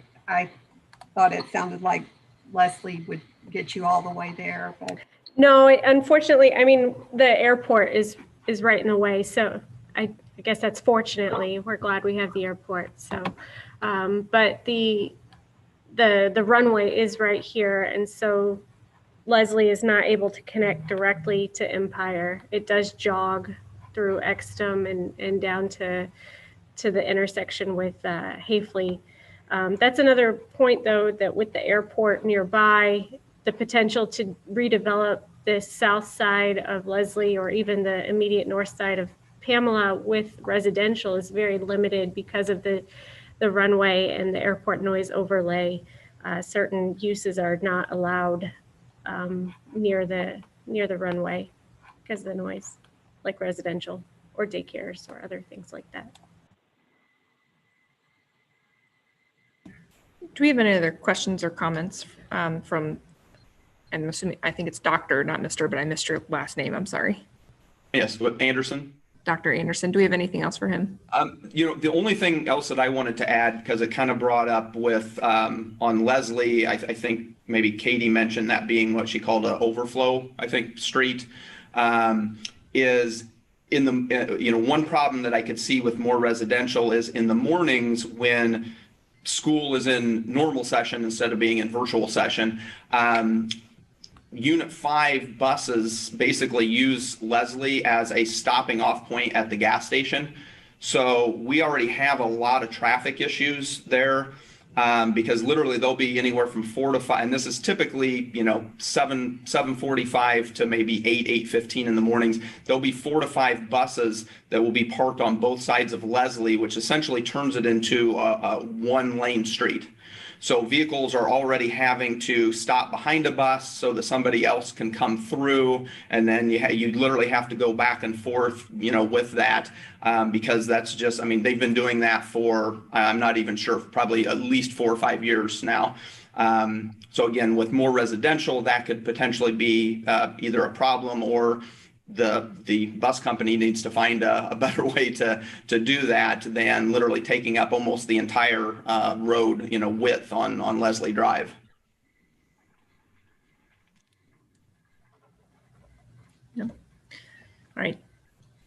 thought it sounded like Leslie would get you all the way there, but. No, unfortunately, I mean, the airport is right in the way. So I guess that's fortunately, we're glad we have the airport. So, but the runway is right here. And so Leslie is not able to connect directly to Empire. It does jog through Exton and down to the intersection with Hafley. That's another point, though, that with the airport nearby, the potential to redevelop this south side of Leslie or even the immediate north side of Pamela with residential is very limited because of the runway and the airport noise overlay. Certain uses are not allowed near the runway because of the noise, like residential or daycares or other things like that. Do we have any other questions or comments from, I'm assuming, I think it's Dr., not Mr., but I missed your last name. I'm sorry. Yes, Anderson. Dr. Anderson. Do we have anything else for him? The only thing else that I wanted to add, because it kind of brought up with on Leslie, I think maybe Katie mentioned that being what she called an overflow, I think, street, is in the, one problem that I could see with more residential is in the mornings when school is in normal session instead of being in virtual session. Unit 5 buses basically use Leslie as a stopping off point at the gas station. So we already have a lot of traffic issues there, because literally there'll be anywhere from 4 to 5, and this is typically, 7:45 to maybe 8:15 in the mornings. There'll be 4 to 5 buses that will be parked on both sides of Leslie, which essentially turns it into a one-lane street. So vehicles are already having to stop behind a bus so that somebody else can come through, and then you literally have to go back and forth, with that, because that's just, they've been doing that for, I'm not even sure, probably at least 4 or 5 years now. So again, with more residential, that could potentially be either a problem, or the bus company needs to find a better way to do that than literally taking up almost the entire road, width on Leslie Drive. Yeah. All right.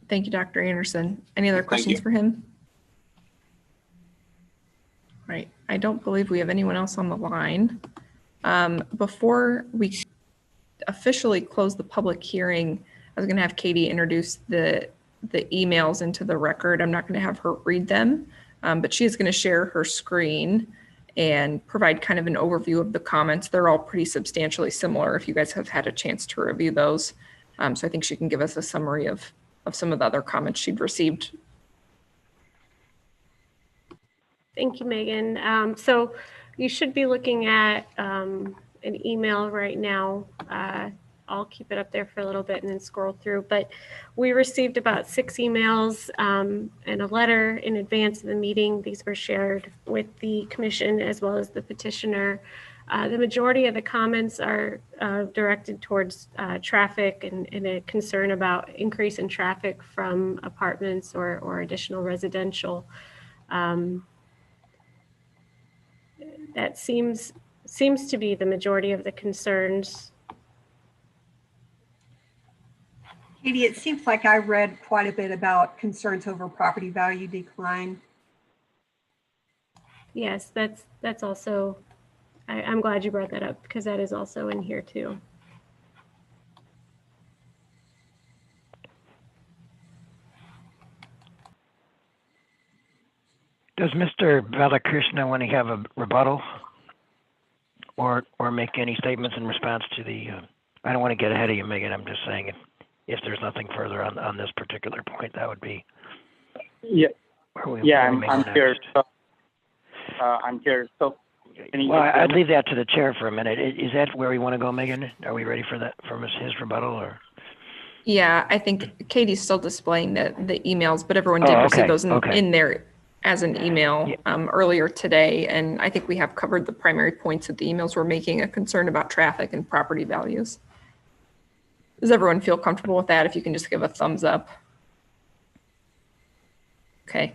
Thank you, Dr. Anderson. Any other Thank questions you. for him? All right. I don't believe we have anyone else on the line. Before we officially close the public hearing, I was going to have Katie introduce the emails into the record. I'm not going to have her read them, but she is going to share her screen and provide kind of an overview of the comments. They're all pretty substantially similar if you guys have had a chance to review those. So I think she can give us a summary of some of the other comments she'd received. Thank you, Megan. So you should be looking at an email right now. I'll keep it up there for a little bit and then scroll through. But we received about 6 emails and a letter in advance of the meeting. These were shared with the commission as well as the petitioner. The majority of the comments are directed towards traffic and a concern about increase in traffic from apartments or additional residential. That seems to be the majority of the concerns. Katie, it seems like I read quite a bit about concerns over property value decline. Yes, that's also, I'm glad you brought that up because that is also in here too. Does Mr. Balakrishna want to have a rebuttal or make any statements in response to the, I don't want to get ahead of you, Megan. I'm just saying if there's nothing further on this particular point, that would be. Yeah. I'm here. So, I'm here. So, well, I'd leave that to the chair for a minute. Is that where we want to go, Megan? Are we ready for that, for his rebuttal, or? Yeah, I think Katie's still displaying the emails, but everyone did receive those in there as an email earlier today. And I think we have covered the primary points that the emails were making, a concern about traffic and property values. Does everyone feel comfortable with that? If you can just give a thumbs up. Okay.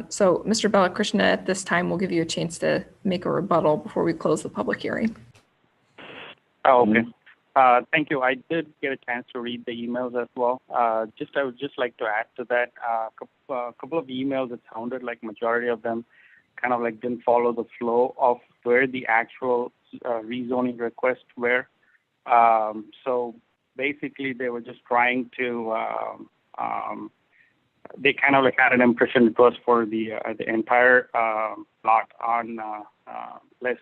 So Mr. Balakrishna, at this time, we'll give you a chance to make a rebuttal before we close the public hearing. Oh, okay. Thank you. I did get a chance to read the emails as well. I would just like to add to that. A couple of emails, it sounded like majority of them kind of like didn't follow the flow of where the actual rezoning requests were. So basically, they were just trying to. They kind of like had an impression it was for the entire lot on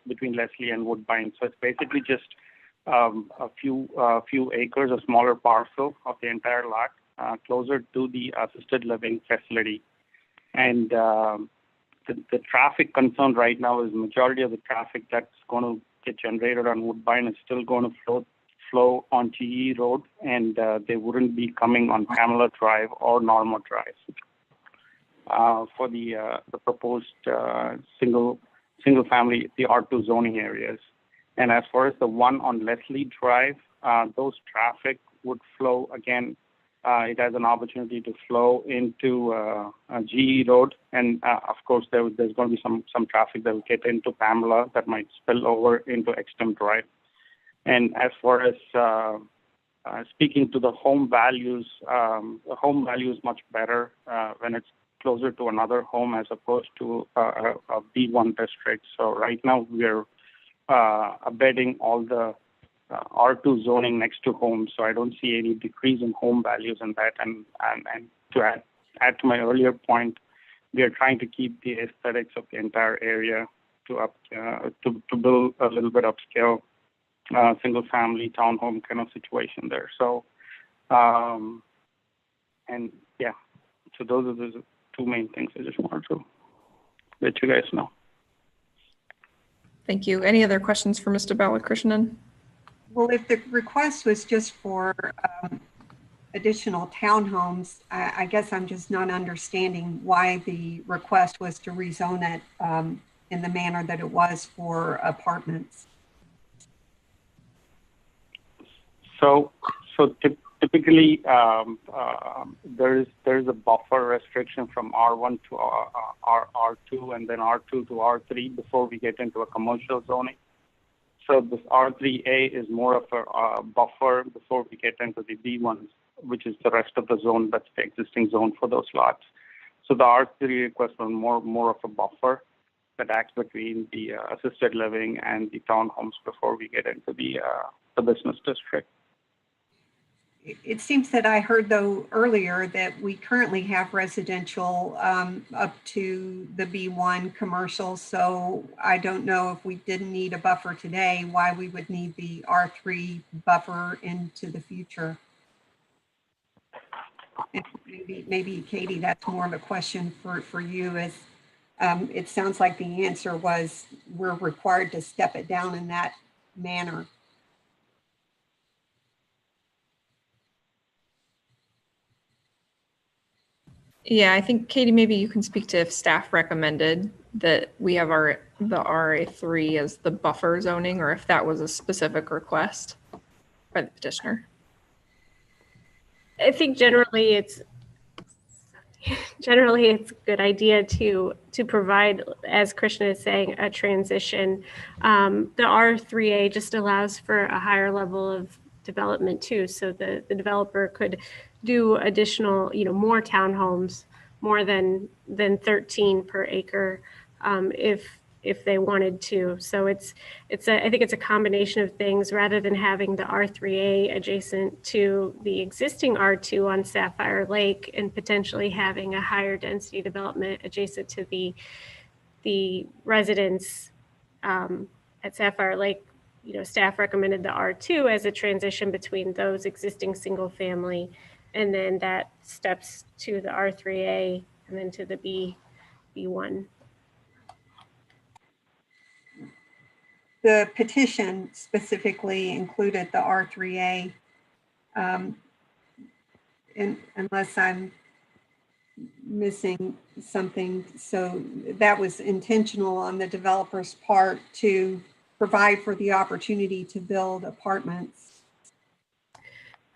between Leslie and Woodbine. So it's basically just a few acres, a smaller parcel of the entire lot, closer to the assisted living facility. And the traffic concern right now is majority of the traffic that's going to get generated on Woodbine is still going to flow on GE Road, and they wouldn't be coming on Pamela Drive or Norma Drive for the proposed single family, the R2 zoning areas. And as far as the one on Leslie Drive, those traffic would flow again. It has an opportunity to flow into GE Road, and of course there's going to be some traffic that will get into Pamela that might spill over into Extreme Drive. And as far as speaking to the home values, the home value is much better when it's closer to another home as opposed to a B1 district. So right now we're abetting all the R2 zoning next to homes. So I don't see any decrease in home values in that. And to add to my earlier point, we are trying to keep the aesthetics of the entire area to build a little bit upscale single family townhome kind of situation there. So and yeah, so those are the two main things I just wanted to let you guys know. Thank you. Any other questions for Mr. Balakrishnan? Well, if the request was just for additional townhomes, I guess I'm just not understanding why the request was to rezone it in the manner that it was for apartments. So typically there's a buffer restriction from R1 to R2 and then R2 to R3 before we get into a commercial zoning. So this R3A is more of a buffer before we get into the B1s, which is the rest of the zone that's the existing zone for those lots. So the R3 request was more of a buffer that acts between the assisted living and the townhomes before we get into the business district. It seems that I heard, though, earlier that we currently have residential up to the B1 commercial. So I don't know if we didn't need a buffer today, why we would need the R3 buffer into the future. And maybe Katie, that's more of a question for you. As it sounds like the answer was we're required to step it down in that manner. Yeah, I think Katie, maybe you can speak to if staff recommended that we have the RA3 as the buffer zoning, or if that was a specific request by the petitioner. I think generally it's a good idea to provide, as Krishna is saying, a transition. The R3A just allows for a higher level of development too. So the developer could do additional, more townhomes, more than 13 per acre, if they wanted to. So I think it's a combination of things. Rather than having the R3A adjacent to the existing R2 on Sapphire Lake and potentially having a higher density development adjacent to the residents at Sapphire Lake, staff recommended the R2 as a transition between those existing single family, and then that steps to the R3A and then to the B1. The petition specifically included the R3A, unless I'm missing something. So that was intentional on the developer's part to provide for the opportunity to build apartments.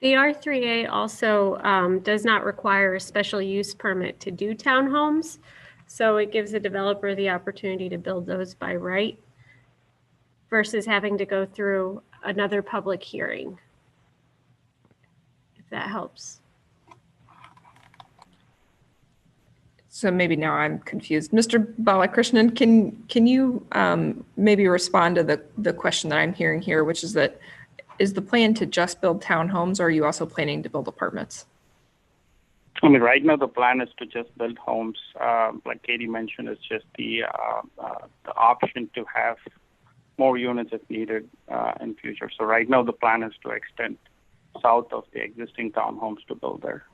The R3A also does not require a special use permit to do townhomes. So it gives the developer the opportunity to build those by right versus having to go through another public hearing, if that helps. So maybe now I'm confused. Mr. Balakrishnan, can you maybe respond to the question that I'm hearing here, which is that is the plan to just build townhomes, or are you also planning to build apartments? I mean, right now the plan is to just build homes. Like Katie mentioned, it's just the option to have more units if needed in future. So right now the plan is to extend south of the existing townhomes to build there.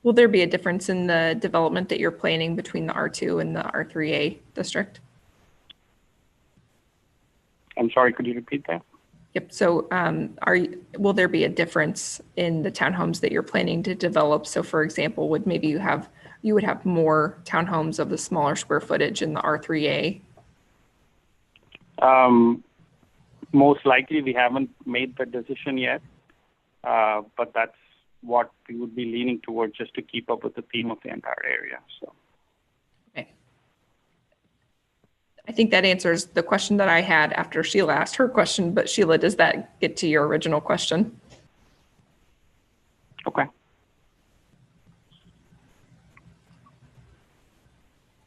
Will there be a difference in the development that you're planning between the R2 and the R3A district? I'm sorry, could you repeat that? Yep. So will there be a difference in the townhomes that you're planning to develop? So for example, would maybe you would have more townhomes of the smaller square footage in the R3A? Most likely we haven't made the decision yet, but that's what we would be leaning towards just to keep up with the theme of the entire area. So. Okay. I think that answers the question that I had after Sheila asked her question, but Sheila, does that get to your original question? Okay.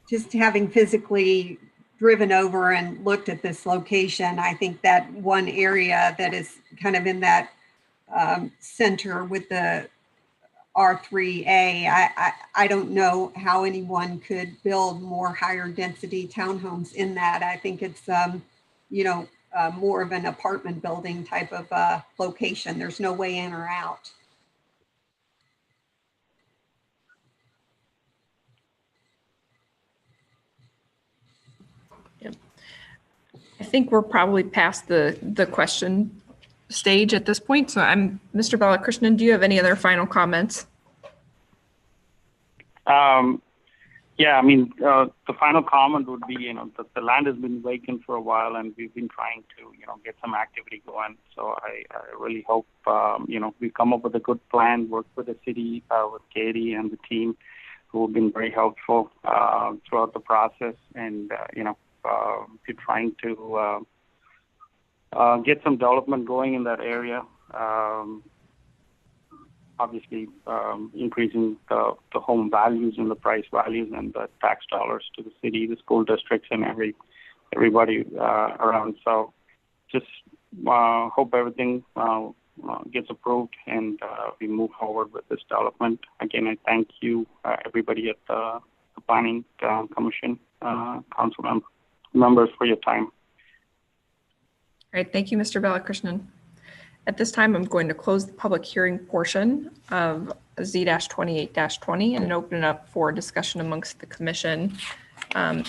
just having physically driven over and looked at this location, I think that one area that is kind of in that center with the R3A, I don't know how anyone could build more higher density townhomes in that. I think it's, more of an apartment building type of location. There's no way in or out. I think we're probably past the question stage at this point. So Mr. Balakrishnan, do you have any other final comments? Yeah, I mean, the final comment would be, the land has been vacant for a while, and we've been trying to, get some activity going. So I really hope, we come up with a good plan, work with the city, with Katie and the team, who have been very helpful throughout the process, and we're trying to get some development going in that area. Obviously, increasing the home values and the price values and the tax dollars to the city, the school districts, and everybody around. So just hope everything gets approved and we move forward with this development. Again, I thank you, everybody at the Planning Commission, council members, for your time. All right, thank you, Mr. Balakrishnan. At this time, I'm going to close the public hearing portion of Z-28-20 and open it up for discussion amongst the commission. On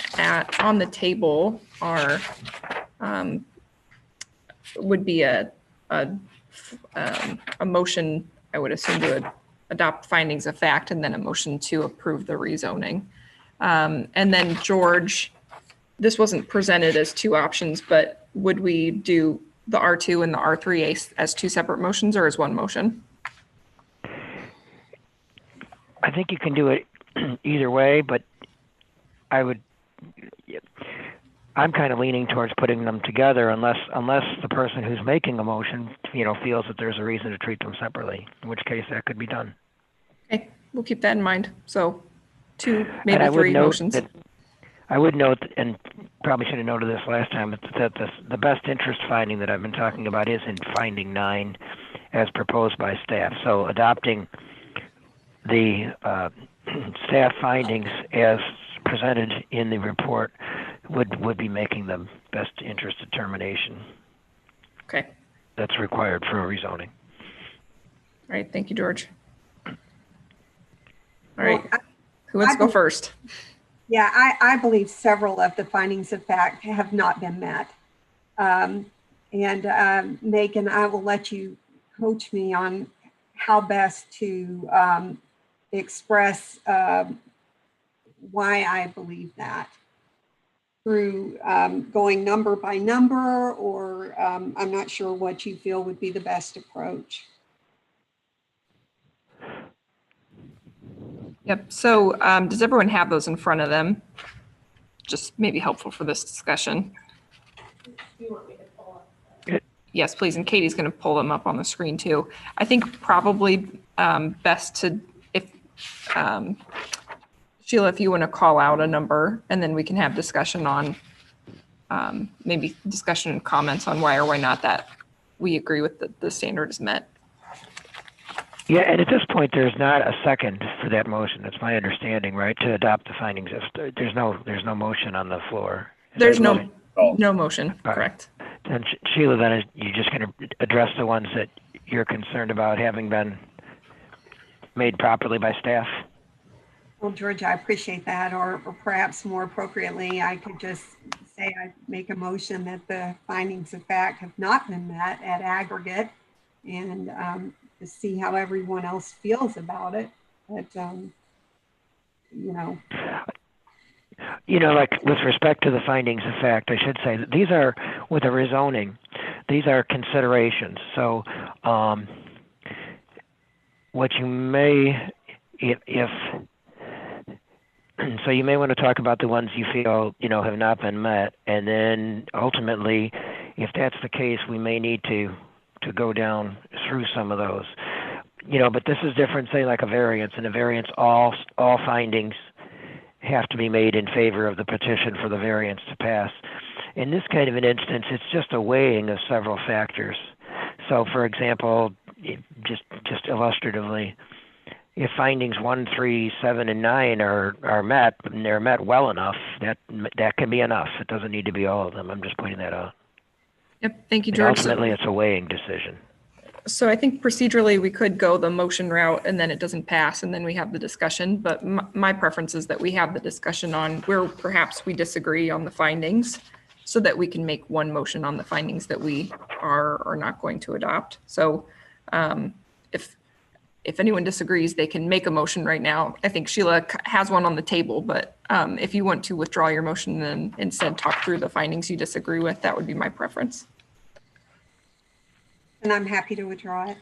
the table are would be a motion, I would assume, to adopt findings of fact, and then a motion to approve the rezoning. And then George, this wasn't presented as two options, but would we do the R2 and the R3A as two separate motions or as one motion? I think you can do it either way, but I'm kind of leaning towards putting them together unless the person who's making a motion, feels that there's a reason to treat them separately, in which case that could be done. Okay, we'll keep that in mind. So two, maybe three motions. I would note, and probably should have noted this last time, that the best interest finding that I've been talking about is in finding 9 as proposed by staff. So adopting the staff findings as presented in the report would be making the best interest determination. Okay. That's required for a rezoning. All right, thank you, George. All right, who wants to go first? Yeah, I believe several of the findings of fact have not been met. Megan, I will let you coach me on how best to express why I believe that. Through going number by number, or I'm not sure what you feel would be the best approach. Yep. So does everyone have those in front of them? Just maybe helpful for this discussion. You want me to pull up? Yes, please. And Katie's going to pull them up on the screen too. I think probably best to, if Sheila, if you want to call out a number, and then we can have discussion on maybe discussion and comments on why or why not that we agree with the standard is met. Yeah, and at this point, there's not a second for that motion. That's my understanding, right? To adopt the findings. There's no motion on the floor. There's no motion, correct. And Sheila, then you're just going to address the ones that you're concerned about having been made properly by staff? Well, George, I appreciate that. Or perhaps more appropriately, I could just say I make a motion that the findings of fact have not been met at aggregate, and to see how everyone else feels about it. But, like with respect to the findings of fact, I should say that these are, with a rezoning, these are considerations. So what you may, so you may want to talk about the ones you feel, have not been met. And then ultimately, if that's the case, we may need to go down through some of those. But this is different, say, like a variance. In a variance, all findings have to be made in favor of the petition for the variance to pass. In this kind of an instance, it's just a weighing of several factors. So, for example, just illustratively, if findings 1, 3, 7, and 9 are met, and they're met well enough, that can be enough. It doesn't need to be all of them. I'm just pointing that out. Yep, thank you, And George. ultimately, it's a weighing decision. So I think procedurally we could go the motion route and then it doesn't pass and then we have the discussion. But my preference is that we have the discussion on where perhaps we disagree on the findings so that we can make one motion on the findings that we are or not going to adopt. So if anyone disagrees, they can make a motion right now. I think Sheila has one on the table, but if you want to withdraw your motion and instead talk through the findings you disagree with, that would be my preference. And I'm happy to withdraw it.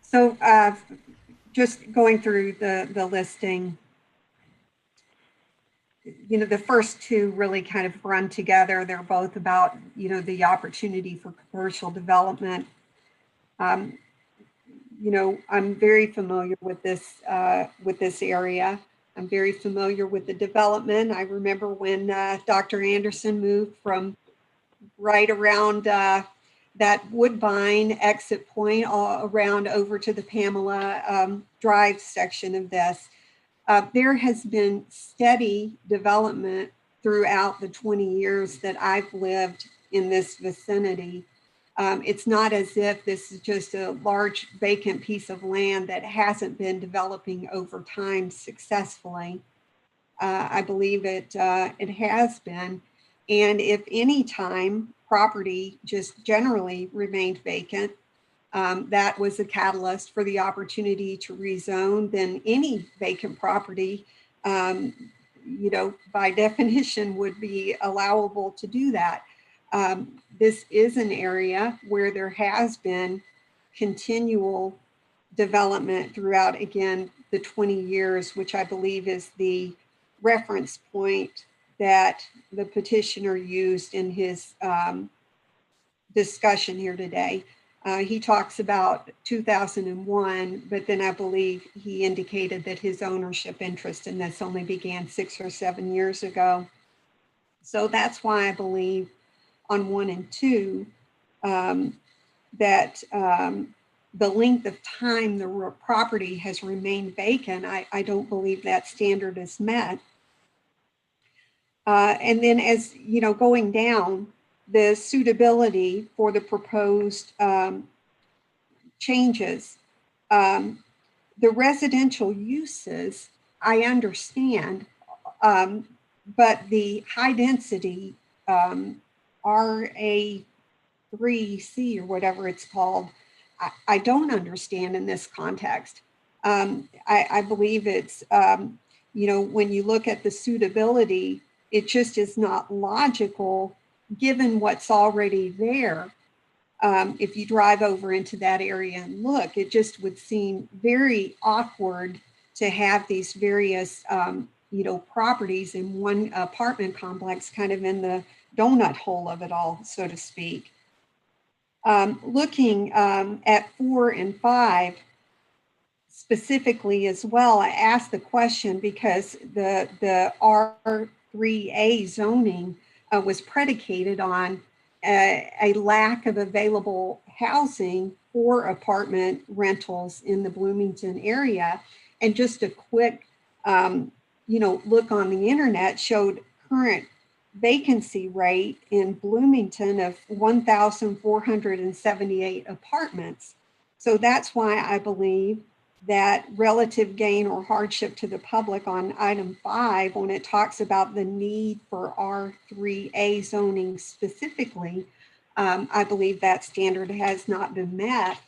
So just going through the listing, the first two really kind of run together. They're both about, the opportunity for commercial development. I'm very familiar with this area. I'm very familiar with the development. I remember when Dr. Anderson moved from right around that Woodbine exit point all around over to the Pamela Drive section of this. There has been steady development throughout the 20 years that I've lived in this vicinity. It's not as if this is just a large vacant piece of land that hasn't been developing over time successfully. I believe it has been. And if any time property just generally remained vacant, that was a catalyst for the opportunity to rezone, then any vacant property, by definition would be allowable to do that. This is an area where there has been continual development throughout, again, the 20 years, which I believe is the reference point that the petitioner used in his discussion here today. He talks about 2001, but then I believe he indicated that his ownership interest in this only began 6 or 7 years ago. So that's why I believe on 1 and 2 that the length of time the property has remained vacant, I don't believe that standard is met. And then as, going down, the suitability for the proposed changes. The residential uses, I understand, but the high density RA3C or whatever it's called, I don't understand in this context. I believe it's, when you look at the suitability, it just is not logical given what's already there. If you drive over into that area and look, it just would seem very awkward to have these various, properties in one apartment complex kind of in the donut hole of it all, so to speak. Looking at 4 and 5 specifically as well, I asked the question because the R3A zoning was predicated on a lack of available housing for apartment rentals in the Bloomington area. And just a quick, look on the internet showed current vacancy rate in Bloomington of 1,478 apartments. So that's why I believe that relative gain or hardship to the public on item 5, when it talks about the need for R3A zoning specifically, I believe that standard has not been met.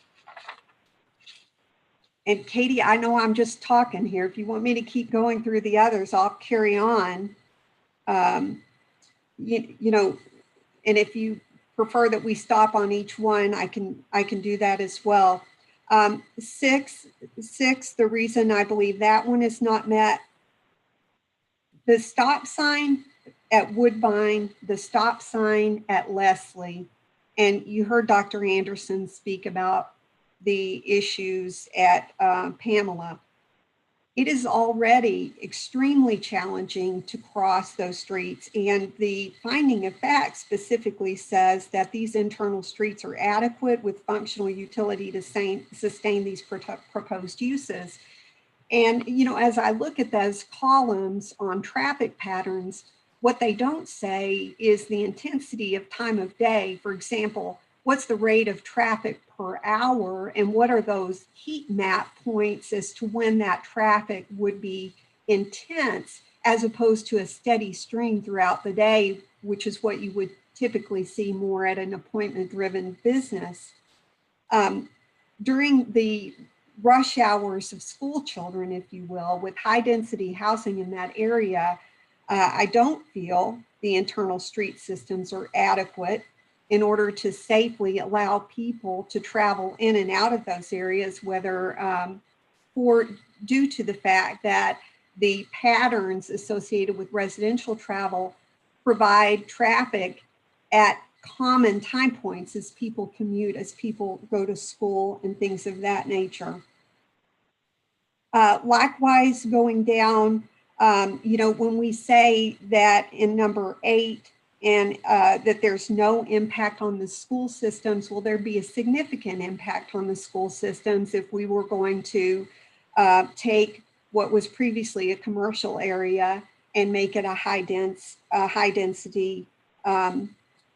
And Katie, I know I'm just talking here. If you want me to keep going through the others, I'll carry on. And if you prefer that we stop on each one, I can do that as well. 6, the reason I believe that one is not met, the stop sign at Woodbine, the stop sign at Leslie, and you heard Dr. Anderson speak about the issues at Pamela. it is already extremely challenging to cross those streets. And the finding of fact specifically says that these internal streets are adequate with functional utility to sustain these proposed uses. And, you know, as I look at those columns on traffic patterns, what they don't say is the intensity of time of day. For example, what's the rate of traffic per hour, and what are those heat map points as to when that traffic would be intense as opposed to a steady stream throughout the day, which is what you would typically see more at an appointment-driven business. During the rush hours of school children, if you will, with high-density housing in that area, I don't feel the internal street systems are adequate in order to safely allow people to travel in and out of those areas, whether due to the fact that the patterns associated with residential travel provide traffic at common time points as people commute, as people go to school and things of that nature. Likewise, going down, you know, when we say that in number 8, and that there's no impact on the school systems, will there be a significant impact on the school systems if we were going to take what was previously a commercial area and make it a high density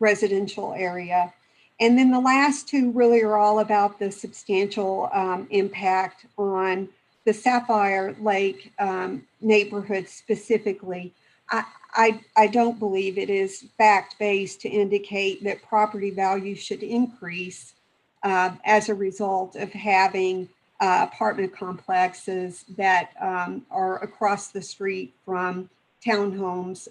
residential area? And then the last two really are all about the substantial impact on the Sapphire Lake neighborhood specifically. I don't believe it is fact-based to indicate that property value should increase as a result of having apartment complexes that are across the street from townhomes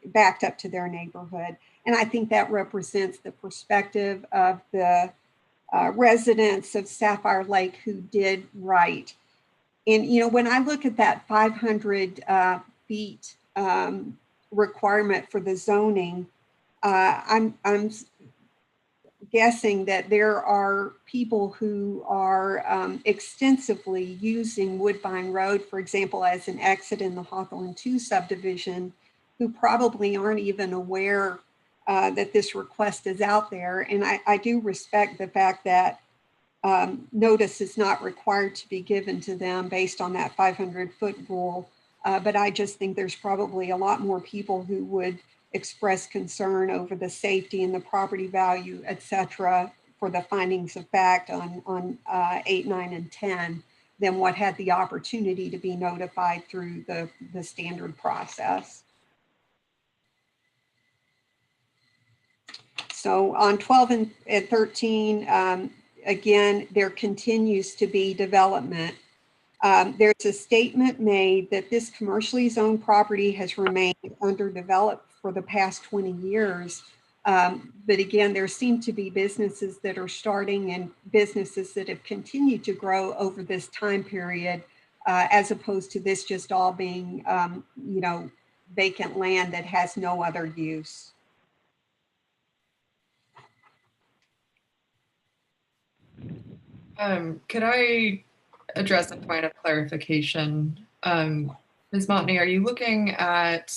backed up to their neighborhood. And I think that represents the perspective of the residents of Sapphire Lake who did right. And, you know, when I look at that 500 feet requirement for the zoning, I'm guessing that there are people who are extensively using Woodbine Road, for example, as an exit in the Hawthorne 2 subdivision, who probably aren't even aware that this request is out there. And I do respect the fact that notice is not required to be given to them based on that 500-foot rule. But I just think there's probably a lot more people who would express concern over the safety and the property value, et cetera, for the findings of fact on 8, 9, and 10 than what had the opportunity to be notified through the standard process. So on 12 and 13, again, there continues to be development. There's a statement made that this commercially zoned property has remained underdeveloped for the past 20 years. But again, there seem to be businesses that are starting and businesses that have continued to grow over this time period, as opposed to this just all being, you know, vacant land that has no other use. Could I address a point of clarification? Ms. Montney, are you looking at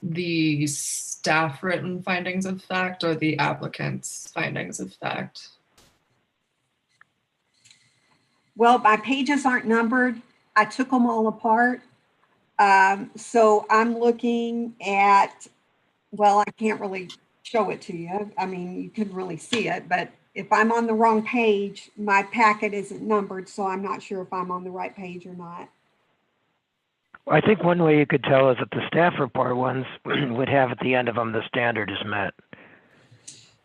the staff written findings of fact or the applicant's findings of fact? Well, my pages aren't numbered. I took them all apart. So I'm looking at, well, I can't really show it to you. I mean, you couldn't really see it, but if I'm on the wrong page, my packet isn't numbered, so I'm not sure if I'm on the right page or not. I think one way you could tell is that the staff report ones would have at the end of them, the standard is met,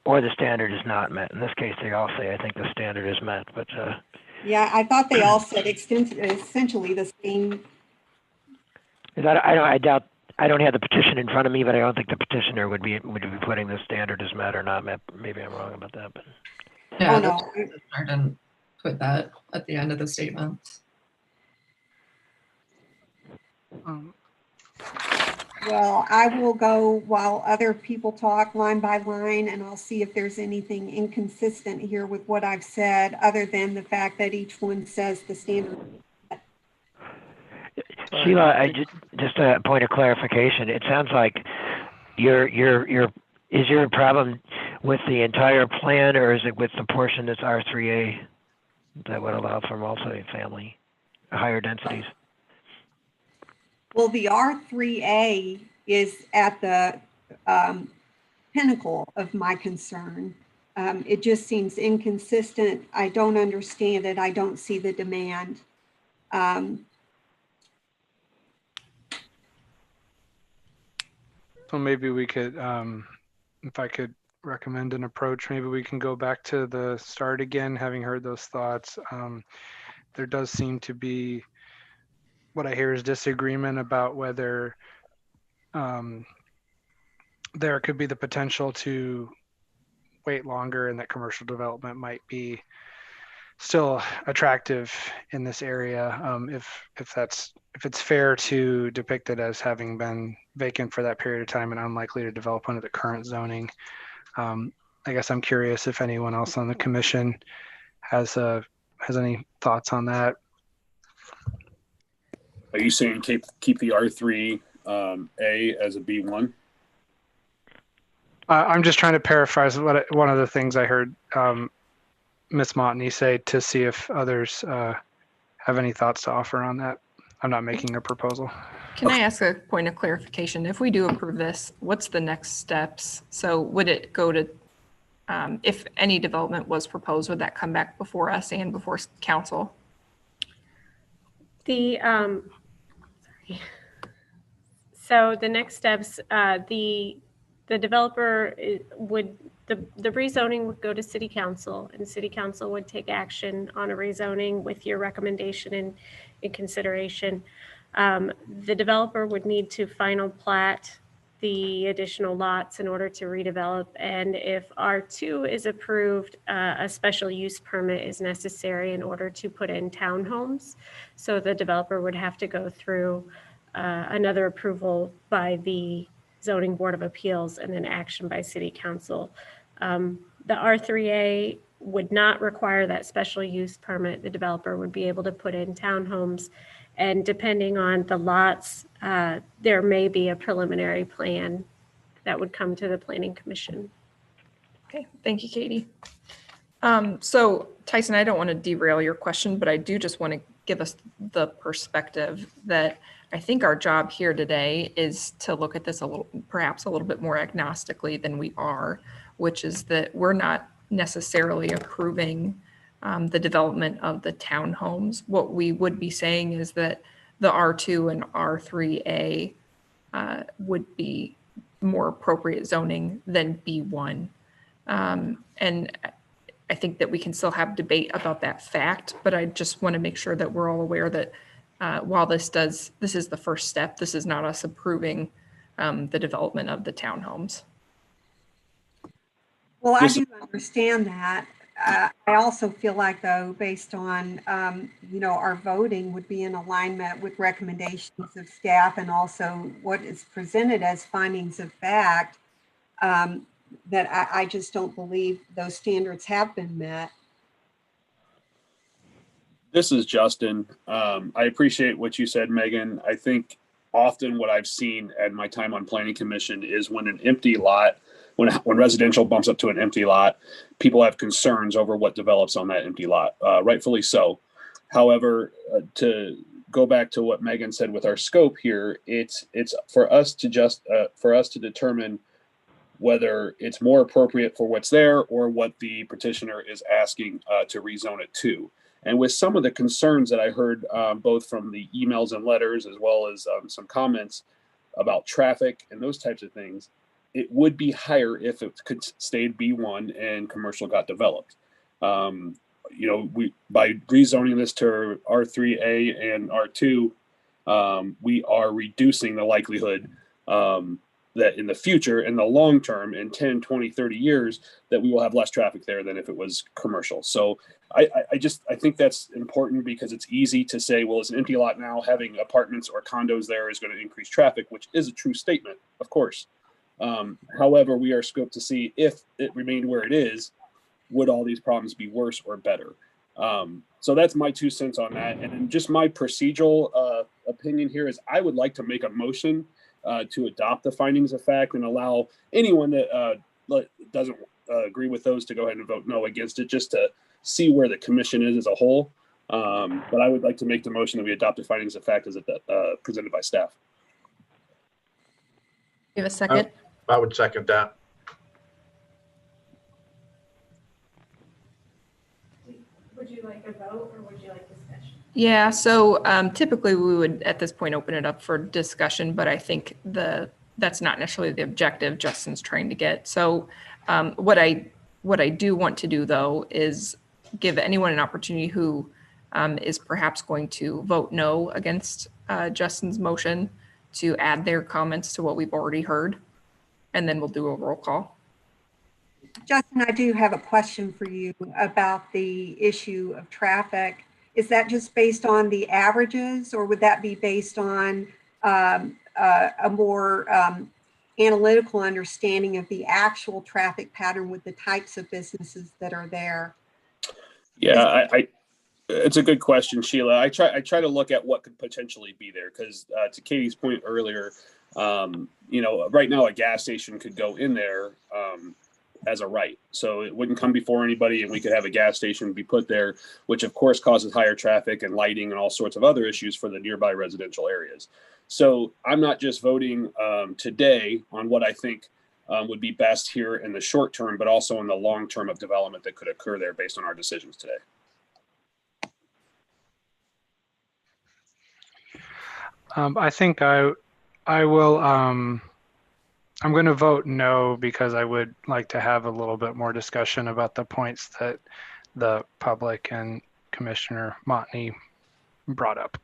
or the standard is not met. In this case, they all say, I think the standard is met, but. Yeah, I thought they all said essentially the same. I doubt, I don't have the petition in front of me, but I don't think the petitioner would be putting the standard is met or not met. Maybe I'm wrong about that, but. Yeah, Oh, no. I didn't put that at the end of the statement. Well, I will go while other people talk line by line, and I'll see if there's anything inconsistent here with what I've said, other than the fact that each one says the standard. Sheila, just a point of clarification. It sounds like is your problem with the entire plan, or is it with the portion that's R3A that would allow for multi-family, higher densities? Well, the R3A is at the pinnacle of my concern. It just seems inconsistent. I don't understand it. I don't see the demand. So maybe we could, if I could recommend an approach, maybe we can go back to the start again, having heard those thoughts. There does seem to be, what I hear is disagreement about whether there could be the potential to wait longer and that commercial development might be still attractive in this area. If it's fair to depict it as having been vacant for that period of time and unlikely to develop under the current zoning. I guess I'm curious if anyone else on the commission has any thoughts on that. Are you saying keep the R3 A as a B1? I'm just trying to paraphrase one of the things I heard Ms. Montney say to see if others have any thoughts to offer on that. I'm not making a proposal. Can I ask a point of clarification? If we do approve this, what's the next steps? So would it go to, if any development was proposed, would that come back before us and before council? So the next steps, the developer would, the rezoning would go to city council, and city council would take action on a rezoning with your recommendation in consideration. The developer would need to final plat the additional lots in order to redevelop. And if R2 is approved, a special use permit is necessary in order to put in townhomes. So the developer would have to go through another approval by the Zoning Board of Appeals and then action by City Council. The R3A would not require that special use permit. The developer would be able to put in townhomes, and depending on the lots, there may be a preliminary plan that would come to the Planning Commission. Okay, thank you, Katie. So Tyson, I don't want to derail your question, but I do just want to give us the perspective that I think our job here today is to look at this perhaps a little bit more agnostically than we are, which is that we're not necessarily approving the development of the townhomes. What we would be saying is that the R2 and R3A would be more appropriate zoning than B1. And I think that we can still have debate about that fact, but I just want to make sure that we're all aware that while this is the first step, this is not us approving the development of the townhomes. Well, I do understand that. I also feel like, though, based on, our voting would be in alignment with recommendations of staff and also what is presented as findings of fact, that I just don't believe those standards have been met. This is Justin. I appreciate what you said, Megan. I think often what I've seen at my time on Planning Commission is when an empty lot, when residential bumps up to an empty lot, people have concerns over what develops on that empty lot, rightfully so. However, to go back to what Megan said with our scope here, it's for us to determine whether it's more appropriate for what's there or what the petitioner is asking to rezone it to. And with some of the concerns that I heard both from the emails and letters, as well as some comments about traffic and those types of things, it would be higher if it could stay B1 and commercial got developed. We by rezoning this to R3A and R2, we are reducing the likelihood that in the future, in the long term, in 10, 20, 30 years, that we will have less traffic there than if it was commercial. So I think that's important because it's easy to say, well, it's an empty lot now, having apartments or condos there is going to increase traffic, which is a true statement, of course. However, we are scoped to see if it remained where it is, would all these problems be worse or better? So that's my 2 cents on that. And then just my procedural opinion here is I would like to make a motion to adopt the findings of fact and allow anyone that doesn't agree with those to go ahead and vote no against it, just to see where the commission is as a whole. But I would like to make the motion that we adopt the findings of fact as presented by staff. You have a second? I would second that. Would you like a vote or would you like discussion? Yeah, so typically we would at this point open it up for discussion, but I think that's not necessarily the objective Justin's trying to get. So what I do want to do though is give anyone an opportunity who is perhaps going to vote no against Justin's motion to add their comments to what we've already heard, and then we'll do a roll call. Justin, I do have a question for you about the issue of traffic. Is that just based on the averages, or would that be based on a more analytical understanding of the actual traffic pattern with the types of businesses that are there? Yeah, it's a good question, Sheila. I try to look at what could potentially be there because to Katie's point earlier, right now a gas station could go in there as a right. So it wouldn't come before anybody and we could have a gas station be put there, which of course causes higher traffic and lighting and all sorts of other issues for the nearby residential areas. So I'm not just voting today on what I think would be best here in the short term, but also in the long term of development that could occur there based on our decisions today. I think I will, I'm going to vote no because I would like to have a little bit more discussion about the points that the public and Commissioner Montney brought up.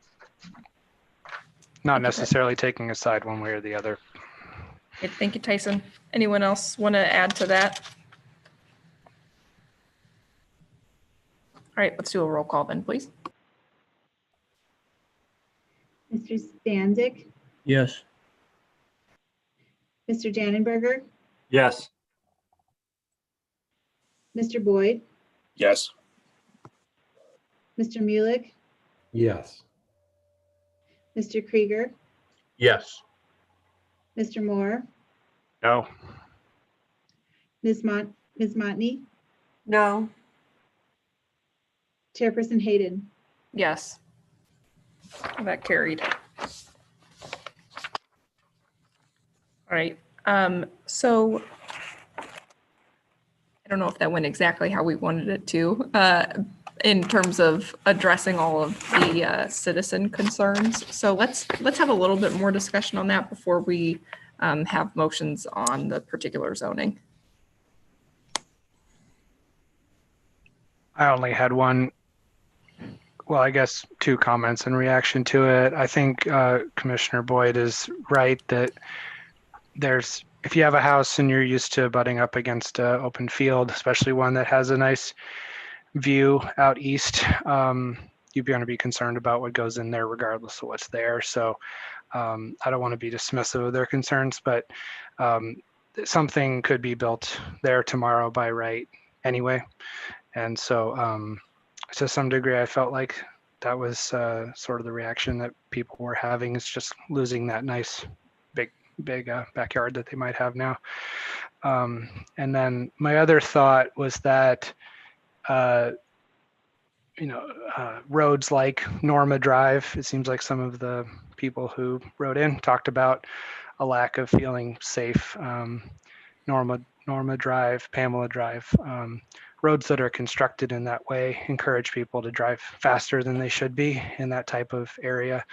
Not necessarily taking a side one way or the other. Okay, thank you, Tyson. Anyone else want to add to that? All right, let's do a roll call then, please. Mr. Stanzik, Yes. Mr. Dannenberger, Yes. Mr. Boyd, Yes. Mr. Mueller, Yes. Mr. Krieger, Yes. Mr. Moore, No. Ms. Montney, No. Chairperson Hayden. Yes. That carried. All right. So I don't know if that went exactly how we wanted it to in terms of addressing all of the citizen concerns. So let's have a little bit more discussion on that before we have motions on the particular zoning. I only had one, well, I guess 2 comments in reaction to it. I think Commissioner Boyd is right that if you have a house and you're used to butting up against an open field, especially one that has a nice view out east, you're going to be concerned about what goes in there regardless of what's there. So I don't want to be dismissive of their concerns, but something could be built there tomorrow by right anyway. And so to some degree, I felt like that was sort of the reaction that people were having, is just losing that nice big backyard that they might have now. And then my other thought was that roads like Norma Drive, it seems like some of the people who wrote in talked about a lack of feeling safe. Norma Drive, Pamela Drive, roads that are constructed in that way encourage people to drive faster than they should be in that type of area.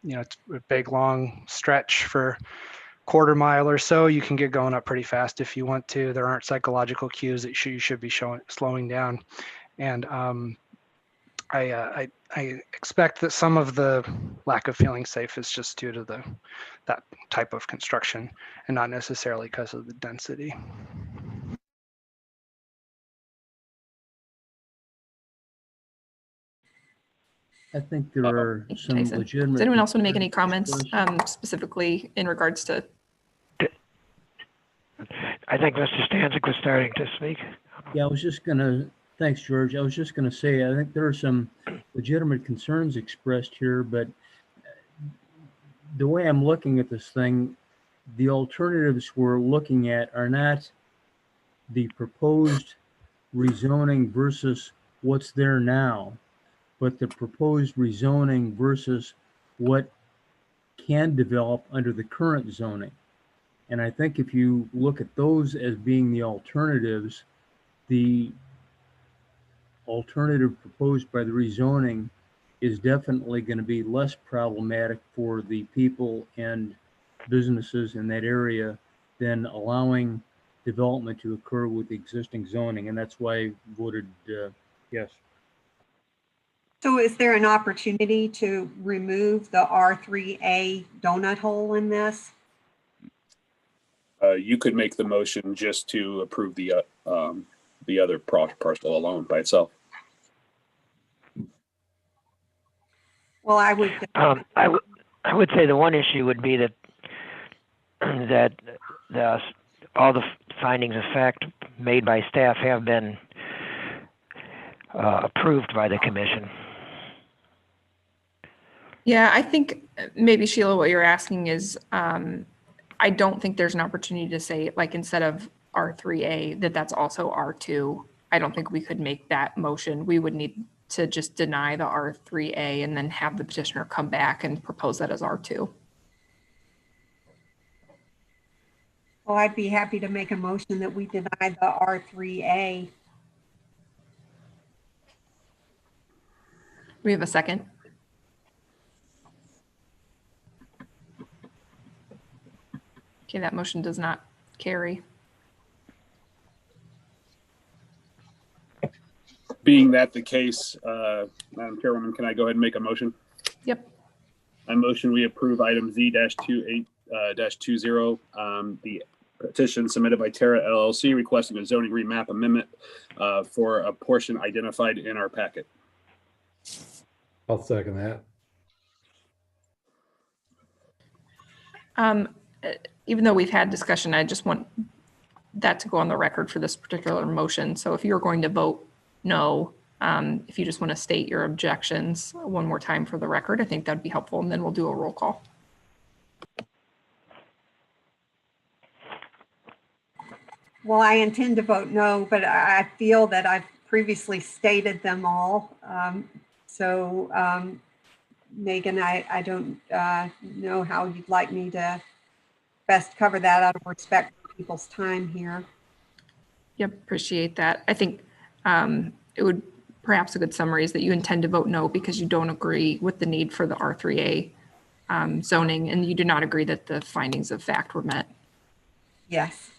It's a big, long stretch for quarter mile or so. You can get going up pretty fast if you want to. There aren't psychological cues that you should be slowing down. And I expect that some of the lack of feeling safe is just due to that type of construction and not necessarily because of the density. I think there are some Tyson. legitimate. Does anyone else want to make any comments specifically in regards to? I think Mr. Stanzik was starting to speak. Yeah, thanks, George. I was just going to say, I think there are some legitimate concerns expressed here, but the way I'm looking at this thing, the alternatives we're looking at are not the proposed rezoning versus what's there now, but the proposed rezoning versus what can develop under the current zoning. And I think if you look at those as being the alternatives, the alternative proposed by the rezoning is definitely going to be less problematic for the people and businesses in that area than allowing development to occur with existing zoning. And that's why I voted yes. So is there an opportunity to remove the R3A donut hole in this? You could make the motion just to approve the other parcel alone by itself. Well, I would. I would say the one issue would be that all the findings of fact made by staff have been approved by the commission. Yeah, I think maybe, Sheila, what you're asking is, I don't think there's an opportunity to say, like, instead of R3A, that's also R2. I don't think we could make that motion. We would need to just deny the R3A and then have the petitioner come back and propose that as R2. Well, I'd be happy to make a motion that we deny the R3A. We have a second. Okay, that motion does not carry. Being that the case, Madam Chairwoman, can I go ahead and make a motion? Yep. I motion we approve item Z-28-20, the petition submitted by Terra LLC requesting a zoning remap amendment for a portion identified in our packet. I'll second that. Even though we've had discussion, I just want that to go on the record for this particular motion. So if you're going to vote no, if you just want to state your objections one more time for the record, I think that'd be helpful, and then we'll do a roll call. Well, I intend to vote no, but I feel that I've previously stated them all. Megan, I don't know how you'd like me to best cover that out of respect for people's time here. Yep, appreciate that. I think it would perhaps a good summary is that you intend to vote no because you don't agree with the need for the R3A zoning, and you do not agree that the findings of fact were met. Yes.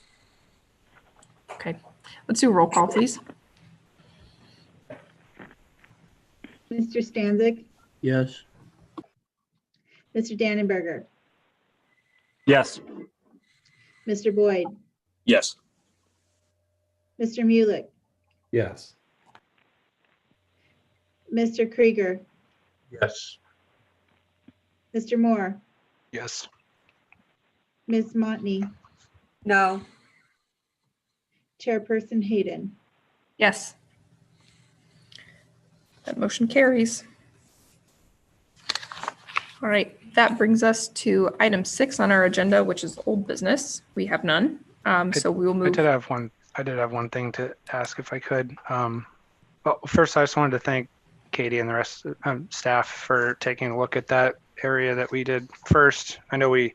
Okay, let's do a roll call, please. Mr. Stanzik, Yes. Mr. Dannenberger, Yes. Mr. Boyd, Yes. Mr. Mulick, Yes. Mr. Krieger, Yes. Mr. Moore, Yes. Ms. Montney, No. Chairperson Hayden. Yes. That motion carries. All right, that brings us to item 6 on our agenda, which is old business. We have none. So we will move. I did have one thing to ask if I could. Well, first, I just wanted to thank Katie and the rest of staff for taking a look at that area that we did first. I know we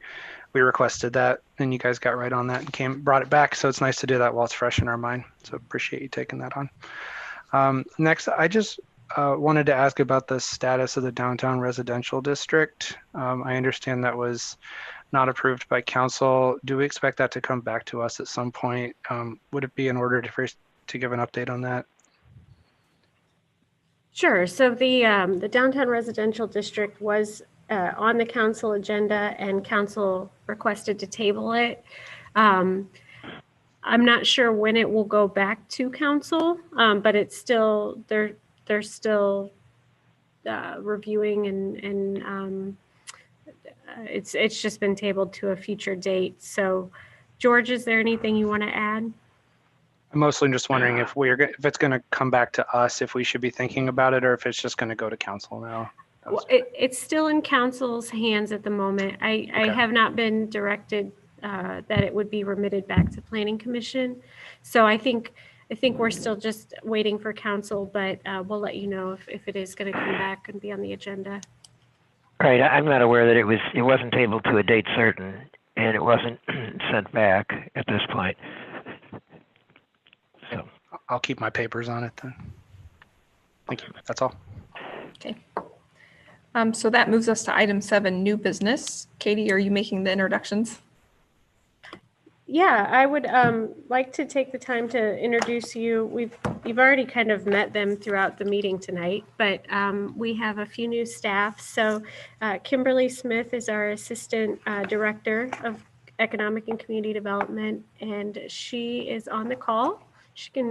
requested that and you guys got right on that and brought it back. So it's nice to do that while it's fresh in our mind. So appreciate you taking that on. Next, I just wanted to ask about the status of the downtown residential district. I understand that was not approved by council. Do we expect that to come back to us at some point? Would it be in order to give an update on that? Sure. So the downtown residential district was on the council agenda, and council requested to table it. I'm not sure when it will go back to council, but it's still they're still reviewing, and it's just been tabled to a future date. So, George, is there anything you want to add? I'm mostly just wondering if it's going to come back to us, if we should be thinking about it, or if it's just going to go to council now. Well, it's still in council's hands at the moment. I Okay. have not been directed that it would be remitted back to planning commission. So I think we're still just waiting for council, but we'll let you know if it is going to come back and be on the agenda. Right, I'm not aware that it wasn't tabled to a date certain, and it wasn't sent back at this point. So I'll keep my papers on it then. Thank you. That's all. Okay. So that moves us to item 7, new business. Katie, are you making the introductions? Yeah, I would like to take the time to introduce you. You've already kind of met them throughout the meeting tonight, but we have a few new staff. So Kimberly Smith is our Assistant Director of Economic and Community Development, and she is on the call.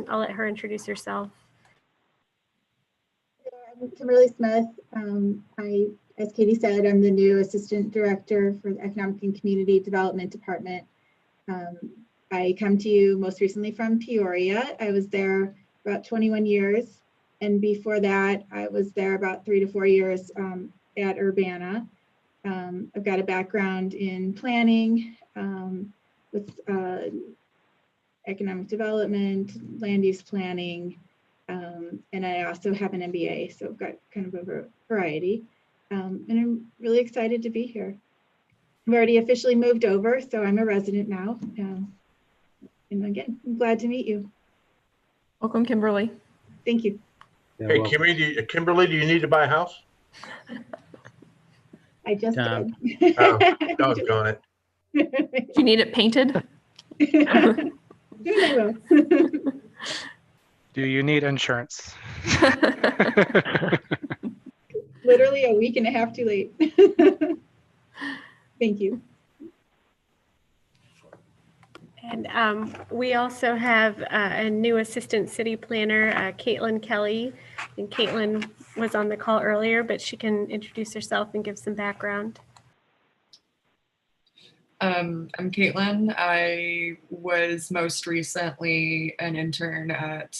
I'll let her introduce herself. I'm Kimberly Smith. As Katie said, I'm the new Assistant Director for the Economic and Community Development Department. I come to you most recently from Peoria. I was there about 21 years. And before that, I was there about 3 to 4 years at Urbana. I've got a background in planning with economic development, land use planning, and I also have an MBA, so I've got kind of a variety. And I'm really excited to be here. I've already officially moved over, so I'm a resident now. And again, I'm glad to meet you. Welcome, Kimberly. Thank you. Hey, Kimberly, do you need to buy a house? I just Tom. did. Oh, doggone it. Do you need it painted? Soon I will. Do you need insurance? Literally a week and a half too late. Thank you. And we also have a new Assistant City Planner, Caitlin Kelly. And Caitlin was on the call earlier, but she can introduce herself and give some background. I'm Caitlin. I was most recently an intern at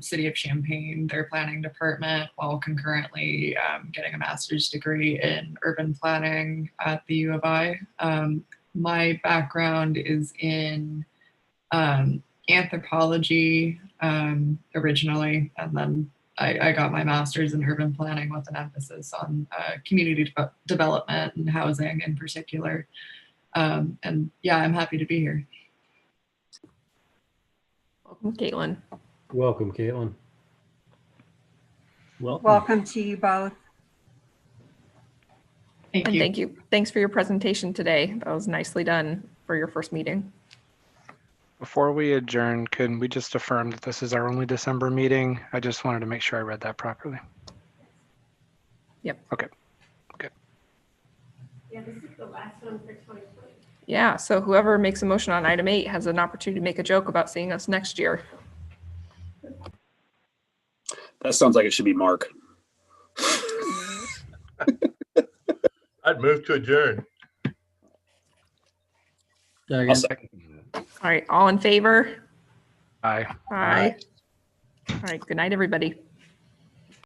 City of Champaign, their planning department, while concurrently getting a master's degree in urban planning at the U of I. My background is in anthropology originally, and then I got my master's in urban planning with an emphasis on community development and housing in particular. And yeah, I'm happy to be here. Welcome, Caitlin. Welcome, Caitlin. Welcome to you both. And thank you. Thanks for your presentation today. That was nicely done for your first meeting. Before we adjourn, can we just affirm that this is our only December meeting? I just wanted to make sure I read that properly. Yep. Okay. Good. Yeah, this is the last one for 2020. Yeah, so whoever makes a motion on item 8 has an opportunity to make a joke about seeing us next year. That sounds like it should be Mark. I'd move to adjourn. I'll second. All right, all in favor? Aye. Aye. All right, good night, everybody.